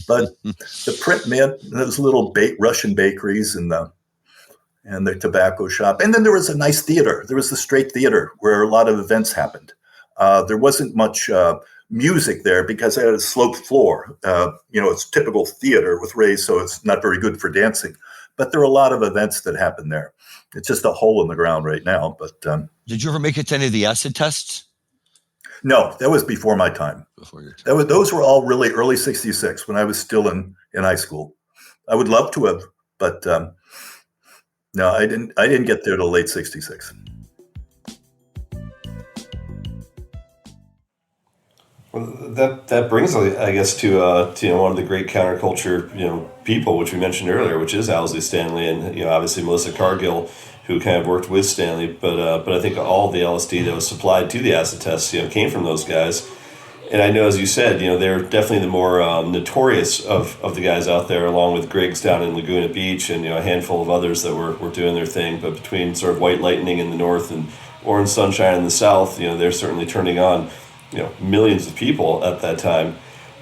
But the print mint, those little Russian bakeries and the tobacco shop. And then there was a nice theater. There was the Straight Theater where a lot of events happened. There wasn't much music there because it had a sloped floor. It's typical theater with raised, so it's not very good for dancing. But there are a lot of events that happen there. It's just a hole in the ground right now. But did you ever make it to any of the acid tests? No, that was before my time. Before your time. Those were all really early '66 when I was still in high school. I would love to have, but no, I didn't get there till late '66. Well, that brings, I guess, to one of the great counterculture people, which we mentioned earlier, which is Owsley Stanley, and obviously Melissa Cargill, who kind of worked with Stanley. But I think all the LSD that was supplied to the acid tests came from those guys. And I know, as you said, they're definitely the more notorious of the guys out there, along with Griggs down in Laguna Beach and a handful of others that were doing their thing. But between sort of White Lightning in the north and Orange Sunshine in the south, they're certainly turning on millions of people at that time.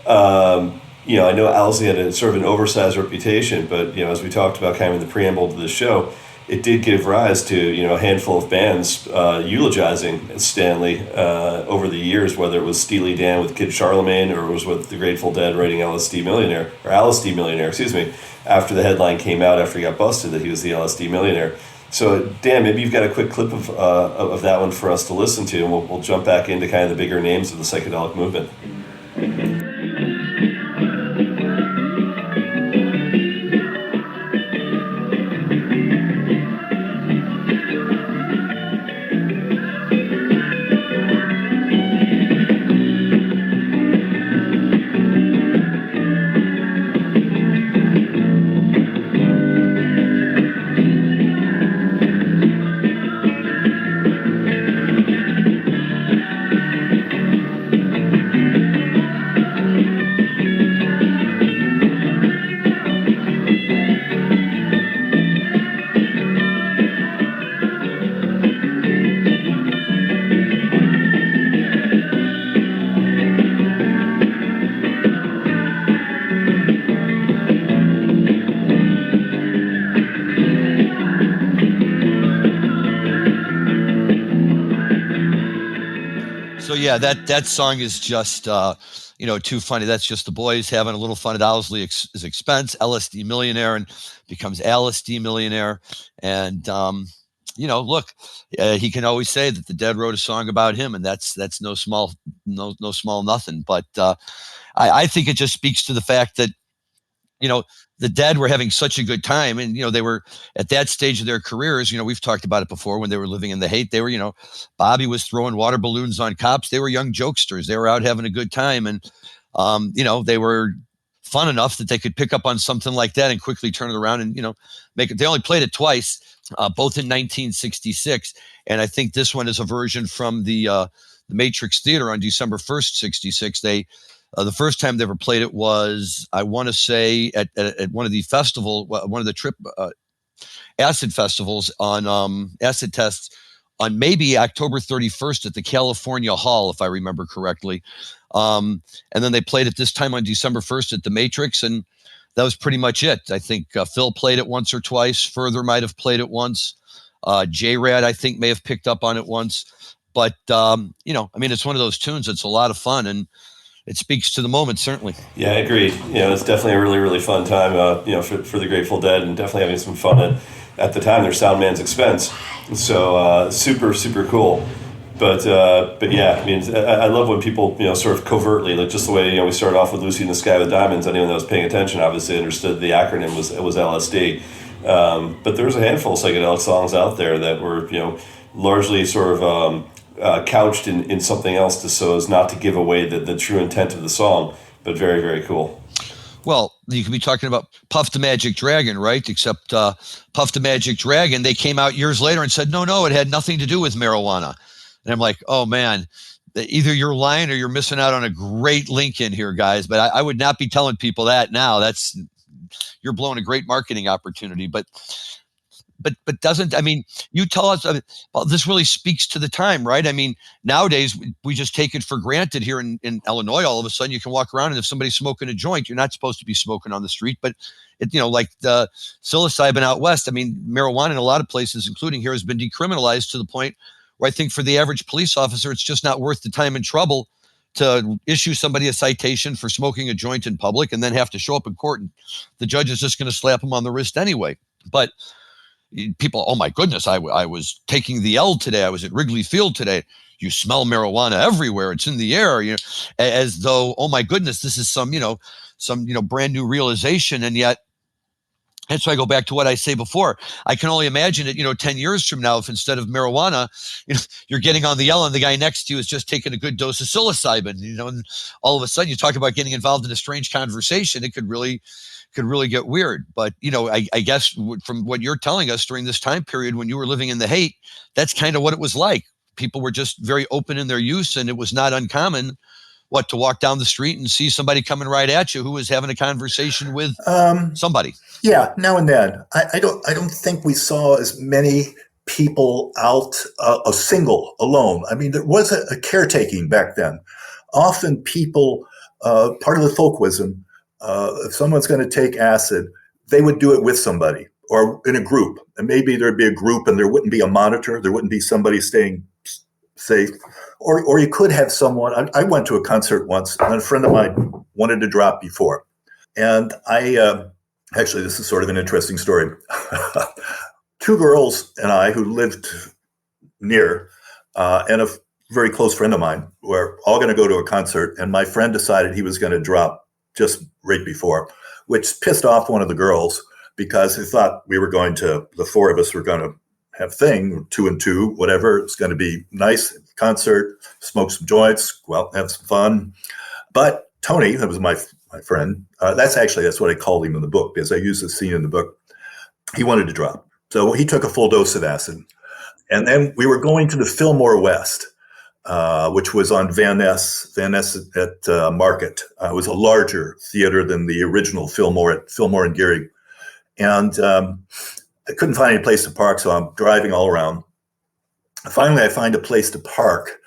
I know Owsley had a sort of an oversized reputation, but as we talked about kind of in the preamble to this show, it did give rise to a handful of bands eulogizing Stanley over the years, whether it was Steely Dan with Kid Charlemagne or it was with the Grateful Dead writing LSD Millionaire, after the headline came out after he got busted that he was the LSD Millionaire. So, Dan, maybe you've got a quick clip of that one for us to listen to, and we'll jump back into kind of the bigger names of the psychedelic movement. Yeah, that song is just too funny. That's just the boys having a little fun at Owsley's expense. LSD Millionaire and becomes LSD Millionaire, and look, he can always say that the Dead wrote a song about him, and that's no small nothing. But I think it just speaks to the fact that the Dead were having such a good time, and they were at that stage of their careers. We've talked about it before when they were living in the Haight. They were, Bobby was throwing water balloons on cops. They were young jokesters. They were out having a good time, and they were fun enough that they could pick up on something like that and quickly turn it around and make it. They only played it twice, both in 1966, and I think this one is a version from the Matrix Theater on December 1st, 66. The first time they ever played it was, I want to say, at one of the one of the Trip acid festivals on acid tests on maybe October 31st at the California Hall, if I remember correctly. And then they played it this time on December 1st at the Matrix, and that was pretty much it. I think Phil played it once or twice. Further might have played it once. J-Rad, I think, may have picked up on it once. But, it's one of those tunes that's a lot of fun. And it speaks to the moment, certainly. Yeah, I agree. It's definitely a really, really fun time, for the Grateful Dead, and definitely having some fun at the time, their sound man's expense. So super, super cool. But yeah, I mean, I love when people, sort of covertly, like just the way, we started off with Lucy in the Sky with Diamonds. Anyone that was paying attention obviously understood the acronym was LSD. But there was a handful of psychedelic songs out there that were, largely sort of couched in something else so as not to give away the true intent of the song, but very, very cool. Well, you could be talking about Puff the Magic Dragon, right? Except Puff the Magic Dragon, they came out years later and said, no, it had nothing to do with marijuana. And I'm like, oh, man, either you're lying or you're missing out on a great link in here, guys. But I would not be telling people that now. You're blowing a great marketing opportunity. But doesn't, I mean, you tell us, well, this really speaks to the time, right? I mean, nowadays we just take it for granted here in Illinois. All of a sudden you can walk around and if somebody's smoking a joint, you're not supposed to be smoking on the street, but like the psilocybin out West, I mean, marijuana in a lot of places, including here, has been decriminalized to the point where I think for the average police officer, it's just not worth the time and trouble to issue somebody a citation for smoking a joint in public and then have to show up in court and the judge is just going to slap them on the wrist anyway. But people, oh my goodness, I was taking the L today. I was at Wrigley Field today. You smell marijuana everywhere. It's in the air, as though, oh my goodness, this is some brand new realization. And yet, and so I go back to what I say before. I can only imagine it, 10 years from now, if instead of marijuana, you're getting on the L and the guy next to you is just taking a good dose of psilocybin, and all of a sudden you talk about getting involved in a strange conversation. It could really get weird. But, I guess from what you're telling us during this time period when you were living in the Haight, that's kind of what it was like. People were just very open in their use, and it was not uncommon, to walk down the street and see somebody coming right at you who was having a conversation with somebody. Yeah, now and then. I don't think we saw as many people out alone. I mean, there was a caretaking back then. Often people, part of the folk wisdom, if someone's going to take acid, they would do it with somebody or in a group. And maybe there'd be a group and there wouldn't be a monitor. There wouldn't be somebody staying safe. Or you could have someone. I went to a concert once and a friend of mine wanted to drop before. And actually, this is sort of an interesting story. Two girls and I who lived near and a very close friend of mine were all going to go to a concert. And my friend decided he was going to drop just right before, which pissed off one of the girls because he thought the four of us were going to have thing, 2 and 2, whatever. It's going to be nice concert, smoke some joints, go out and have some fun. But Tony, that was my friend, that's what I called him in the book because I used this scene in the book. He wanted to drop. So he took a full dose of acid. And then we were going to the Fillmore West, which was on Van Ness at Market. It was a larger theater than the original Fillmore and Geary. And I couldn't find any place to park, so I'm driving all around. Finally, I find a place to park.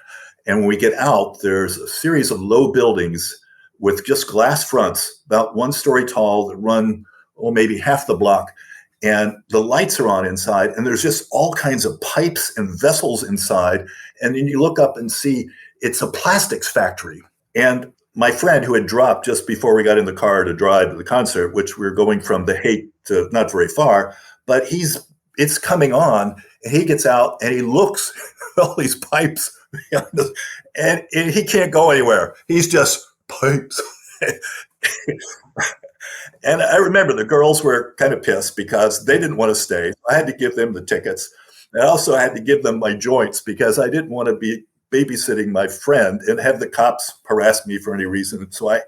And when we get out, there's a series of low buildings with just glass fronts, about 1 story tall, that run, maybe half the block. And the lights are on inside, and there's just all kinds of pipes and vessels inside. And then you look up and see it's a plastics factory. And my friend, who had dropped just before we got in the car to drive to the concert, which we were going from the Haight to not very far, but it's coming on, and he gets out and he looks at all these pipes, and he can't go anywhere. He's just pipes. And I remember the girls were kind of pissed because they didn't want to stay. I had to give them the tickets. I also had to give them my joints because I didn't want to be babysitting my friend and have the cops harass me for any reason. So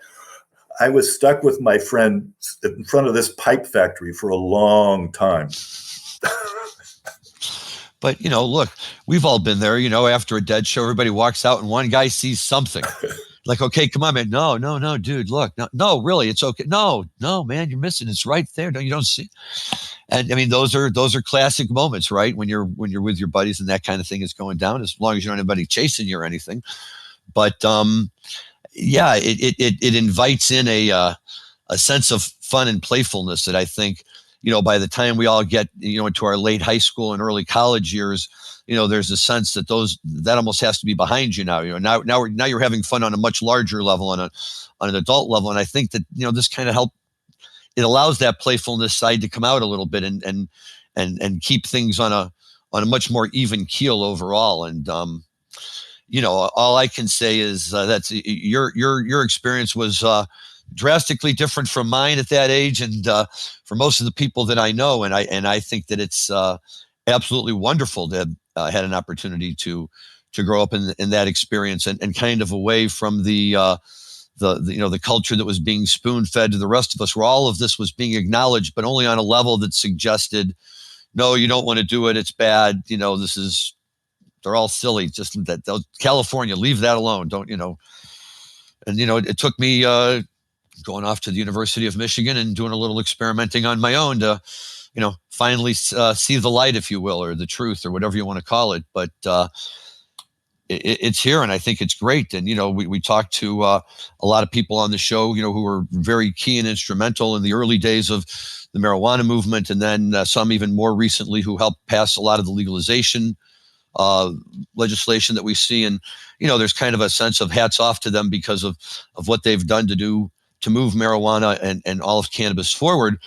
I was stuck with my friend in front of this pipe factory for a long time. But, look, we've all been there, after a Dead show, everybody walks out and one guy sees something. Like, okay, come on, man. No, dude, look. No, really, it's okay. No, man, you're missing. It's right there. No, you don't see. And I mean, those are classic moments, right? When you're with your buddies and that kind of thing is going down, as long as you don't have anybody chasing you or anything. But yeah, it invites in a sense of fun and playfulness that I think by the time we all get, into our late high school and early college years, there's a sense that that almost has to be behind you now. Now you're having fun on a much larger level, on an adult level. And I think that, this kind of it allows that playfulness side to come out a little bit and keep things on a much more even keel overall. And, all I can say is that's your experience was drastically different from mine at that age, and for most of the people that I know, and I think that it's absolutely wonderful to have had an opportunity to grow up in that experience and kind of away from the culture that was being spoon fed to the rest of us, where all of this was being acknowledged, but only on a level that suggested, no, you don't want to do it. It's bad. They're all silly. Just that California, leave that alone. Don't, and, it took me going off to the University of Michigan and doing a little experimenting on my own to, finally see the light, if you will, or the truth, or whatever you want to call it. But it's here, and I think it's great. And, we talked to a lot of people on the show, who were very key and instrumental in the early days of the marijuana movement, and then some even more recently who helped pass a lot of the legalization legislation that we see. And, there's kind of a sense of hats off to them because of what they've done to move marijuana and all of cannabis forward.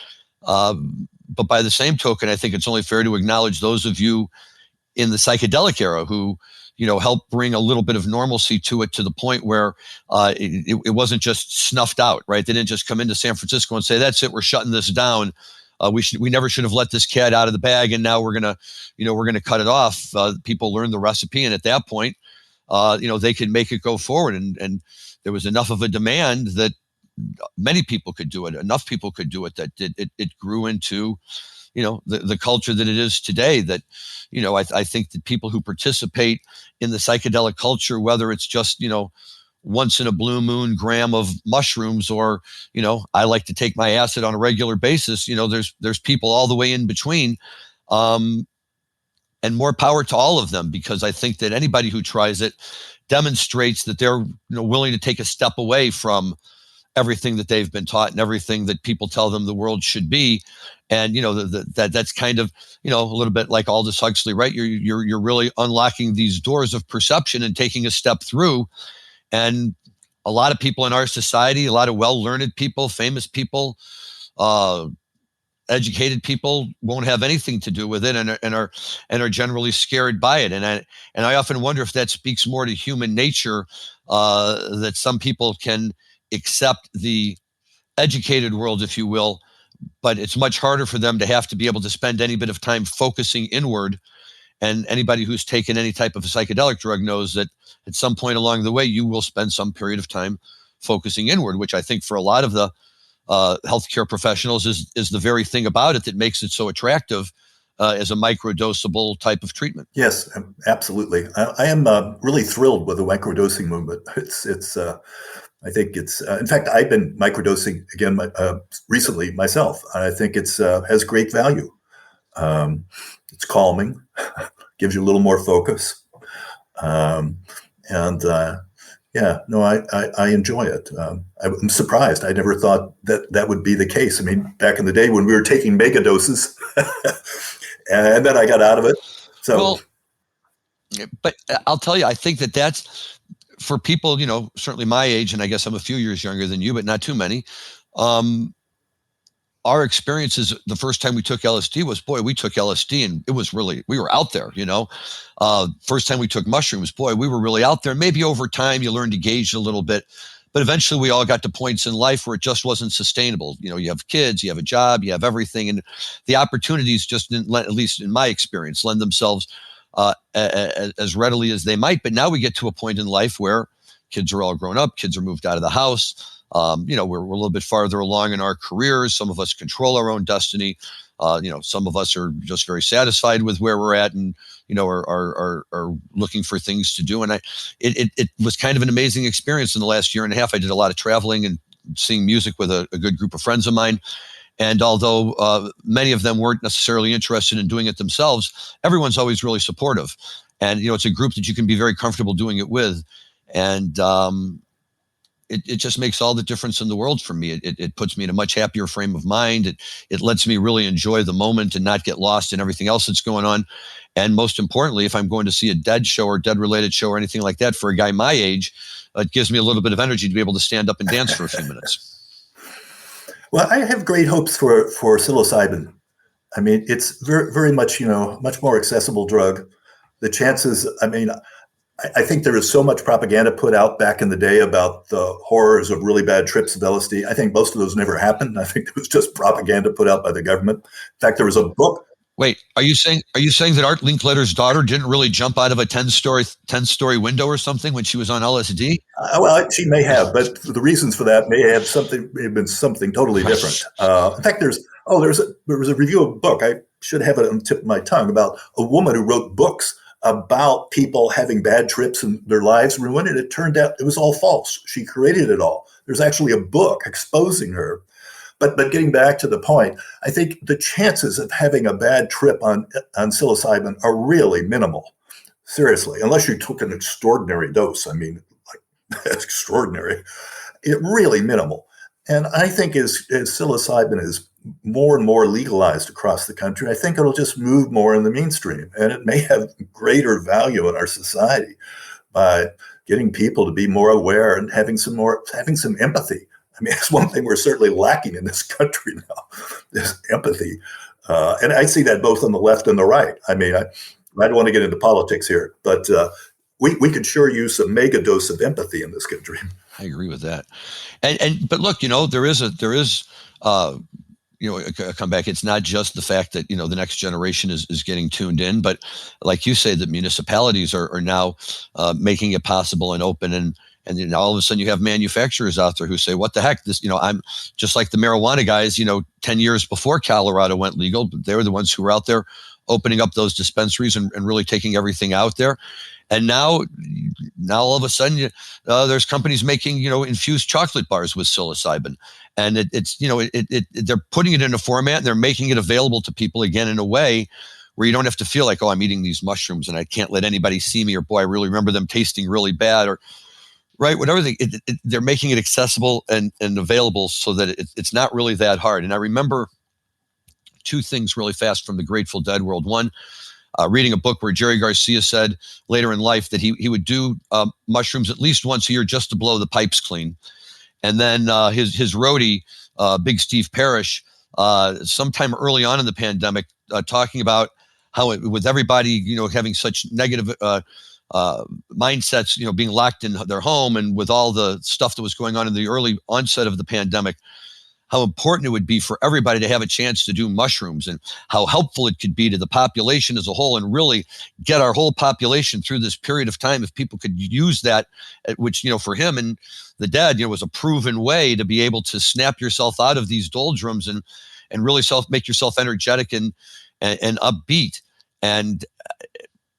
But by the same token, I think it's only fair to acknowledge those of you in the psychedelic era who, helped bring a little bit of normalcy to it, to the point where it wasn't just snuffed out, right? They didn't just come into San Francisco and say, that's it, we're shutting this down. We never should have let this cat out of the bag, and now we're gonna cut it off. People learned the recipe, and at that point, they could make it go forward, and there was enough of a demand that many people could do it. Enough people could do it that it grew into, the culture that it is today. That, I think that people who participate in the psychedelic culture, whether it's just, once in a blue moon gram of mushrooms, or, I like to take my acid on a regular basis, there's people all the way in between. And more power to all of them, because I think that anybody who tries it demonstrates that they're, willing to take a step away from everything that they've been taught and everything that people tell them the world should be. And, that's kind of, a little bit like Aldous Huxley, right? You're really unlocking these doors of perception and taking a step through. And a lot of people in our society, a lot of well-learned people, famous people, educated people won't have anything to do with it, and are generally scared by it. And I often wonder if that speaks more to human nature, that some people can accept the educated world, if you will, but it's much harder for them to have to be able to spend any bit of time focusing inward. And anybody who's taken any type of a psychedelic drug knows that at some point along the way, you will spend some period of time focusing inward, which I think for a lot of the healthcare professionals is the very thing about it that makes it so attractive as a microdosable type of treatment. Yes, absolutely. I am really thrilled with the microdosing movement. I think it's, in fact, I've been microdosing again recently myself. I think it's has great value. It's calming, gives you a little more focus. I enjoy it. I'm surprised. I never thought that would be the case. I mean, back in the day when we were taking mega doses, and then I got out of it. So, well, but I'll tell you, I think that's for people, certainly my age, and I guess I'm a few years younger than you, but not too many. Our experiences the first time we took LSD was, boy, we took LSD and it was really, we were out there, First time we took mushrooms, boy, we were really out there. Maybe over time you learn to gauge a little bit, but eventually we all got to points in life where it just wasn't sustainable. You have kids, you have a job, you have everything. And the opportunities just didn't, at least in my experience, lend themselves as readily as they might. But now we get to a point in life where kids are all grown up, kids are moved out of the house. We're a little bit farther along in our careers. Some of us control our own destiny. Some of us are just very satisfied with where we're at, and are looking for things to do. And it was kind of an amazing experience in the last year and a half. I did a lot of traveling and seeing music with a good group of friends of mine. And although many of them weren't necessarily interested in doing it themselves, everyone's always really supportive. And it's a group that you can be very comfortable doing it with. And it just makes all the difference in the world for me. It puts me in a much happier frame of mind. It lets me really enjoy the moment and not get lost in everything else that's going on. And most importantly, if I'm going to see a Dead show or Dead related show or anything like that for a guy my age, it gives me a little bit of energy to be able to stand up and dance for a few minutes. Well, I have great hopes for psilocybin. I mean, it's very, very much, much more accessible drug. The chances, I think there is so much propaganda put out back in the day about the horrors of really bad trips of LSD. I think most of those never happened. I think it was just propaganda put out by the government. In fact, there was a book. Wait, are you saying that Art Linkletter's daughter didn't really jump out of a 10-story window or something when she was on LSD? Well, she may have, but the reasons for that may have been something totally different. In fact, there was a review of a book. I should have it on the tip of my tongue about a woman who wrote books about people having bad trips and their lives ruined, and it turned out it was all false. She created it all. There's actually a book exposing her. But getting back to the point, I think the chances of having a bad trip on psilocybin are really minimal. Seriously, unless you took an extraordinary dose. That's extraordinary. It really minimal. And I think as psilocybin is more and more legalized across the country, I think it'll just move more in the mainstream, and it may have greater value in our society by getting people to be more aware and having some empathy. It's one thing we're certainly lacking in this country now, is empathy. And I see that both on the left and the right. I don't want to get into politics here, but we could sure use a mega dose of empathy in this country. I agree with that. But look, there is a comeback. It's not just the fact that, the next generation is getting tuned in, but like you say, the municipalities are now making it possible and open, and all of a sudden you have manufacturers out there who say, what the heck, this, I'm just like the marijuana guys, 10 years before Colorado went legal, they were the ones who were out there opening up those dispensaries and really taking everything out there. And now all of a sudden, there's companies making, infused chocolate bars with psilocybin, and they're putting it in a format and they're making it available to people again in a way where you don't have to feel like, oh, I'm eating these mushrooms and I can't let anybody see me, or boy, I really remember them tasting really bad, or right, whatever. They're making it accessible and available so that it's not really that hard. And I remember two things really fast from the Grateful Dead world. One, reading a book where Jerry Garcia said later in life that he would do mushrooms at least once a year just to blow the pipes clean. And then his roadie, Big Steve Parrish, sometime early on in the pandemic, talking about how with everybody, having such negative mindsets, being locked in their home, and with all the stuff that was going on in the early onset of the pandemic, how important it would be for everybody to have a chance to do mushrooms, and how helpful it could be to the population as a whole, and really get our whole population through this period of time if people could use that, which, for him and the Dead, was a proven way to be able to snap yourself out of these doldrums and really make yourself energetic and upbeat. And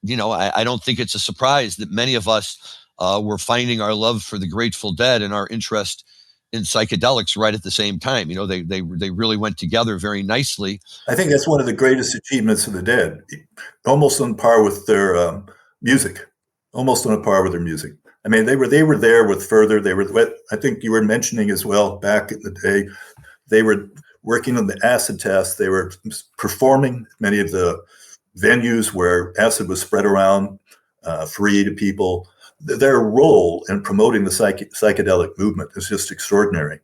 I don't think it's a surprise that many of us were finding our love for the Grateful Dead and our interest in psychedelics right at the same time. They really went together very nicely. I think that's one of the greatest achievements of the Dead, almost on par with their music. Almost on par with their music. They were there with Further. They were, I think you were mentioning as well, back in the day, they were working on the acid test. They were performing many of the venues where acid was spread around free to people. Their role in promoting the psychedelic movement is just extraordinary.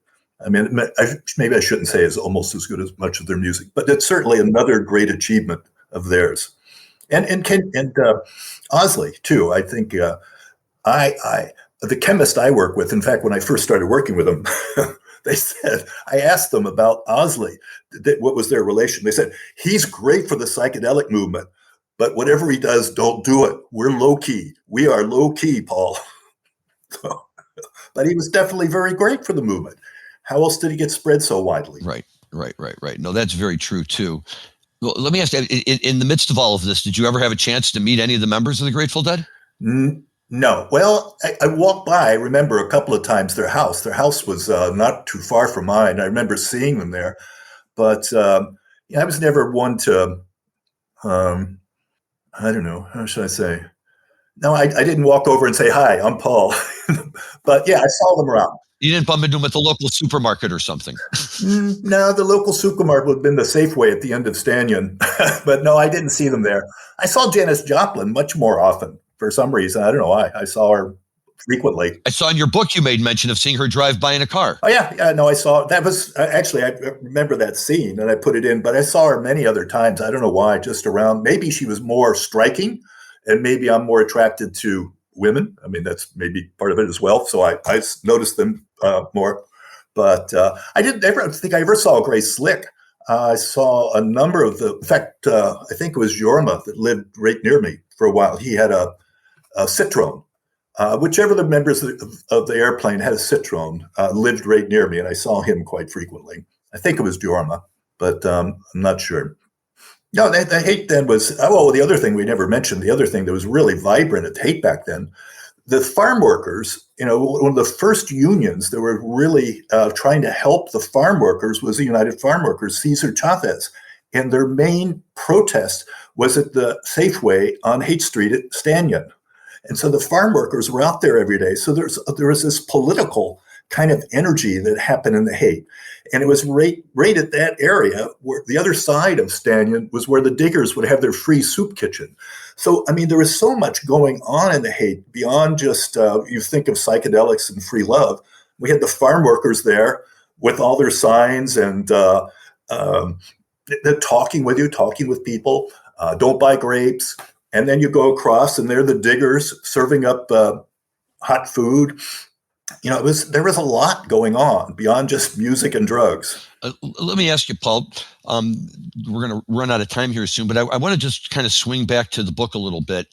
Maybe I shouldn't say it's almost as good as much of their music, but it's certainly another great achievement of theirs. And Owsley too. I think the chemist I work with, in fact, when I first started working with them, I asked them about Owsley, what was their relation? They said, he's great for the psychedelic movement, but whatever he does, don't do it. We're low key. We are low key, Paul. But he was definitely very great for the movement. How else did he get spread so widely? Right. No, that's very true too. Well, let me ask you, in the midst of all of this, did you ever have a chance to meet any of the members of the Grateful Dead? No. Well, I walked by, I remember a couple of times their house. Their house was not too far from mine. I remember seeing them there. But I was never one to, I don't know, how should I say? No, I didn't walk over and say, hi, I'm Paul. But yeah, I saw them around. You didn't bump into them at the local supermarket or something? No, the local supermarket would have been the Safeway at the end of Stanyon. But no, I didn't see them there. I saw Janis Joplin much more often for some reason. I don't know why. I saw her frequently. I saw in your book you made mention of seeing her drive by in a car. Oh, yeah. No, I saw, that was, actually, I remember that scene and I put it in, but I saw her many other times. I don't know why, just around, maybe she was more striking and maybe I'm more attracted to women. I mean, that's maybe part of it as well. So I noticed them more. But I didn't ever think I ever saw Grace Slick. I saw a number of in fact, I think it was Jorma that lived right near me for a while. He had a Citroen. Whichever the members of the airplane had a Citroen lived right near me, and I saw him quite frequently. I think it was Jorma, but I'm not sure. No, the Haight then was, the other thing we never mentioned, the other thing that was really vibrant at Haight back then, the farm workers, one of the first unions that were really trying to help the farm workers was the United Farm Workers, Cesar Chavez. And their main protest was at the Safeway on Haight Street at Stanyon. And so the farm workers were out there every day. So there was this political kind of energy that happened in the Haight. And it was right at that area where the other side of Stanyon was where the diggers would have their free soup kitchen. So, I mean, there was so much going on in the Haight beyond just, you think of psychedelics and free love. We had the farm workers there with all their signs and talking with people, don't buy grapes. And then you go across and they're the diggers serving up hot food. There was a lot going on beyond just music and drugs. Let me ask you, Paul, we're going to run out of time here soon, but I want to just kind of swing back to the book a little bit.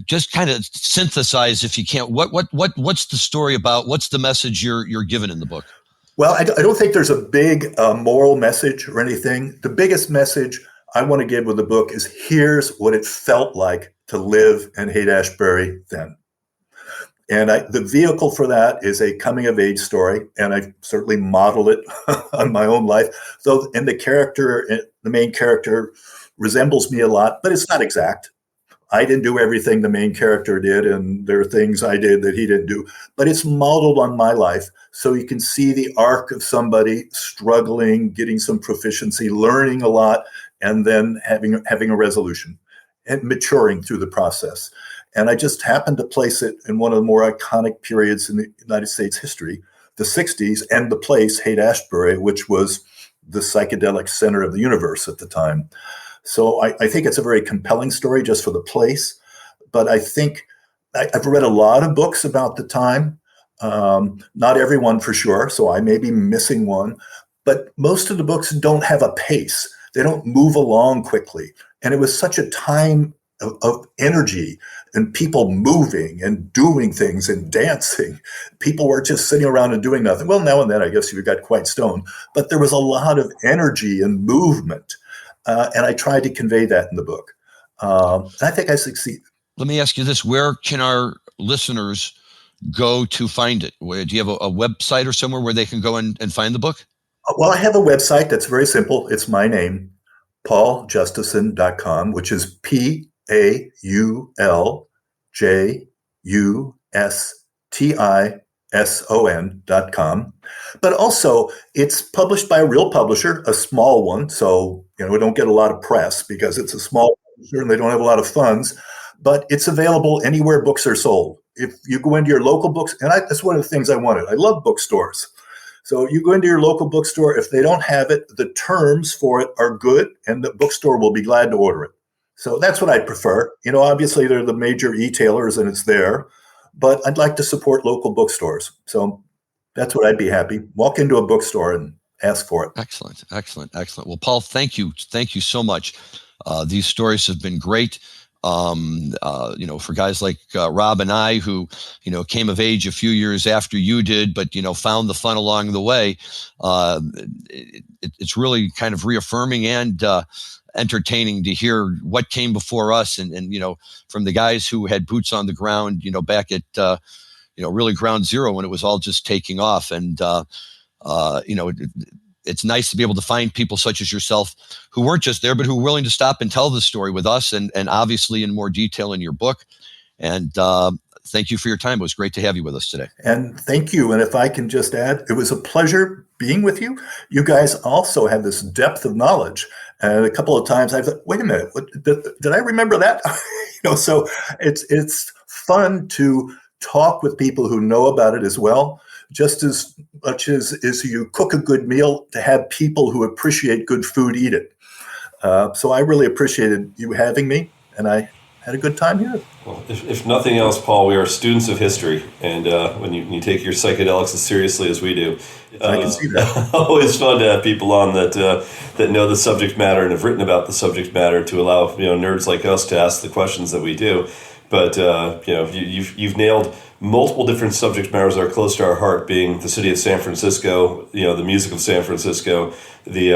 Just kind of synthesize, if you can't, what's the story about? What's the message you're given in the book? Well, I don't think there's a big moral message or anything. The biggest message I want to give with the book is here's what it felt like to live in Haight-Ashbury then. And the vehicle for that is a coming of age story. And I certainly model it on my own life. And the main character resembles me a lot, but it's not exact. I didn't do everything the main character did. And there are things I did that he didn't do, but it's modeled on my life. So you can see the arc of somebody struggling, getting some proficiency, learning a lot, and then having a resolution and maturing through the process. And I just happened to place it in one of the more iconic periods in the United States history, the 60s, and the place, Haight-Ashbury, which was the psychedelic center of the universe at the time. So I think it's a very compelling story just for the place. But I think I've read a lot of books about the time, not everyone for sure, so I may be missing one. But most of the books don't have a pace. They don't move along quickly. And it was such a time of energy and people moving and doing things and dancing. People were just sitting around and doing nothing. Well, now and then, I guess you got quite stoned, but there was a lot of energy and movement. And I tried to convey that in the book. And I think I succeeded. Let me ask you this. Where can our listeners go to find it? Do you have a website or somewhere where they can go and find the book? Well, I have a website that's very simple. It's my name, paul-justison.com, which is paul-justison.com. But also, it's published by a real publisher, a small one. So, we don't get a lot of press because it's a small publisher and they don't have a lot of funds. But it's available anywhere books are sold. If you go into your local books, and that's one of the things I wanted. I love bookstores. So you go into your local bookstore. If they don't have it, the terms for it are good, and the bookstore will be glad to order it. So that's what I prefer. Obviously, they're the major e-tailers, and it's there. But I'd like to support local bookstores. So that's what I'd be happy. Walk into a bookstore and ask for it. Excellent. Well, Paul, thank you so much. These stories have been great. For guys like Rob and I who, came of age a few years after you did, but, found the fun along the way. It's really kind of reaffirming and entertaining to hear what came before us and from the guys who had boots on the ground, back at, really ground zero when it was all just taking off. And, it's nice to be able to find people such as yourself who weren't just there, but who were willing to stop and tell the story with us and obviously in more detail in your book. And thank you for your time. It was great to have you with us today. And thank you. And if I can just add, it was a pleasure being with you. You guys also have this depth of knowledge. And a couple of times I thought, wait a minute, did I remember that? So it's fun to talk with people who know about it as well, just as much as you cook a good meal, to have people who appreciate good food eat it. So I really appreciated you having me, and I had a good time here. Well, if nothing else, Paul, we are students of history, and when you take your psychedelics as seriously as we do, I can see that. Always fun to have people on that know the subject matter and have written about the subject matter, to allow nerds like us to ask the questions that we do. But you've nailed multiple different subject matters that are close to our heart, being the city of San Francisco, the music of San Francisco, the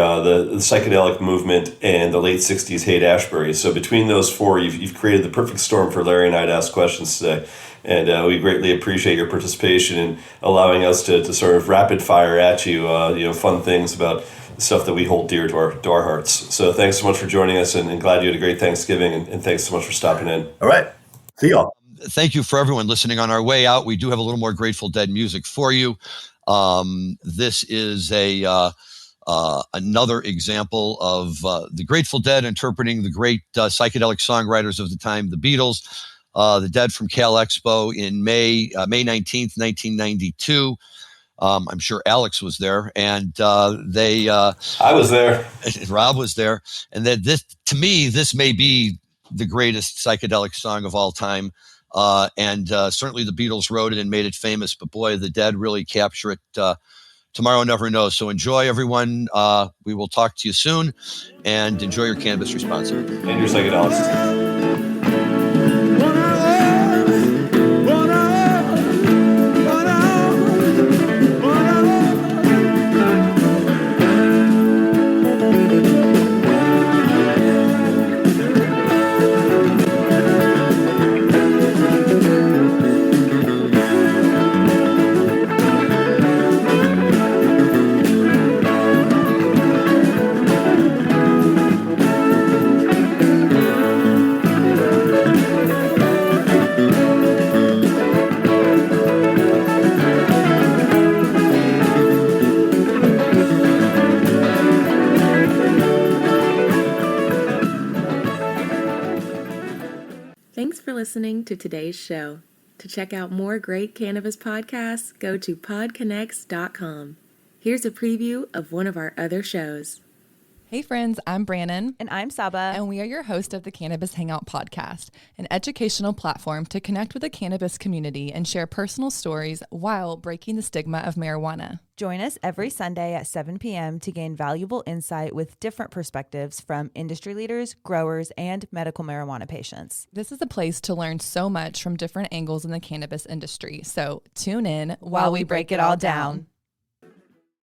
psychedelic movement, and the late 60s Haight-Ashbury. So between those four, you've created the perfect storm for Larry and I to ask questions today. And we greatly appreciate your participation in allowing us to sort of rapid fire at you, fun things about stuff that we hold dear to our hearts. So thanks so much for joining us, and glad you had a great Thanksgiving, and thanks so much for stopping in. All right. See y'all. Thank you for everyone listening. On our way out, we do have a little more Grateful Dead music for you. This is another example of the Grateful Dead interpreting the great psychedelic songwriters of the time, the Beatles. The Dead from Cal Expo in May 19th, 1992. I'm sure Alex was there, and I was there. Rob was there, and that to me, this may be the greatest psychedelic song of all time. And certainly the Beatles wrote it and made it famous, but boy, the Dead really capture it. Tomorrow never knows. So enjoy, everyone. We will talk to you soon, and enjoy your cannabis responsibly. And your psychedelics. Thanks for listening to today's show. To check out more great cannabis podcasts, go to PodConx.com. Here's a preview of one of our other shows. Hey friends, I'm Brannon. And I'm Saba. And we are your host of the Cannabis Hangout podcast, an educational platform to connect with the cannabis community and share personal stories while breaking the stigma of marijuana. Join us every Sunday at 7 p.m. to gain valuable insight with different perspectives from industry leaders, growers, and medical marijuana patients. This is a place to learn so much from different angles in the cannabis industry. So tune in while we break it all down.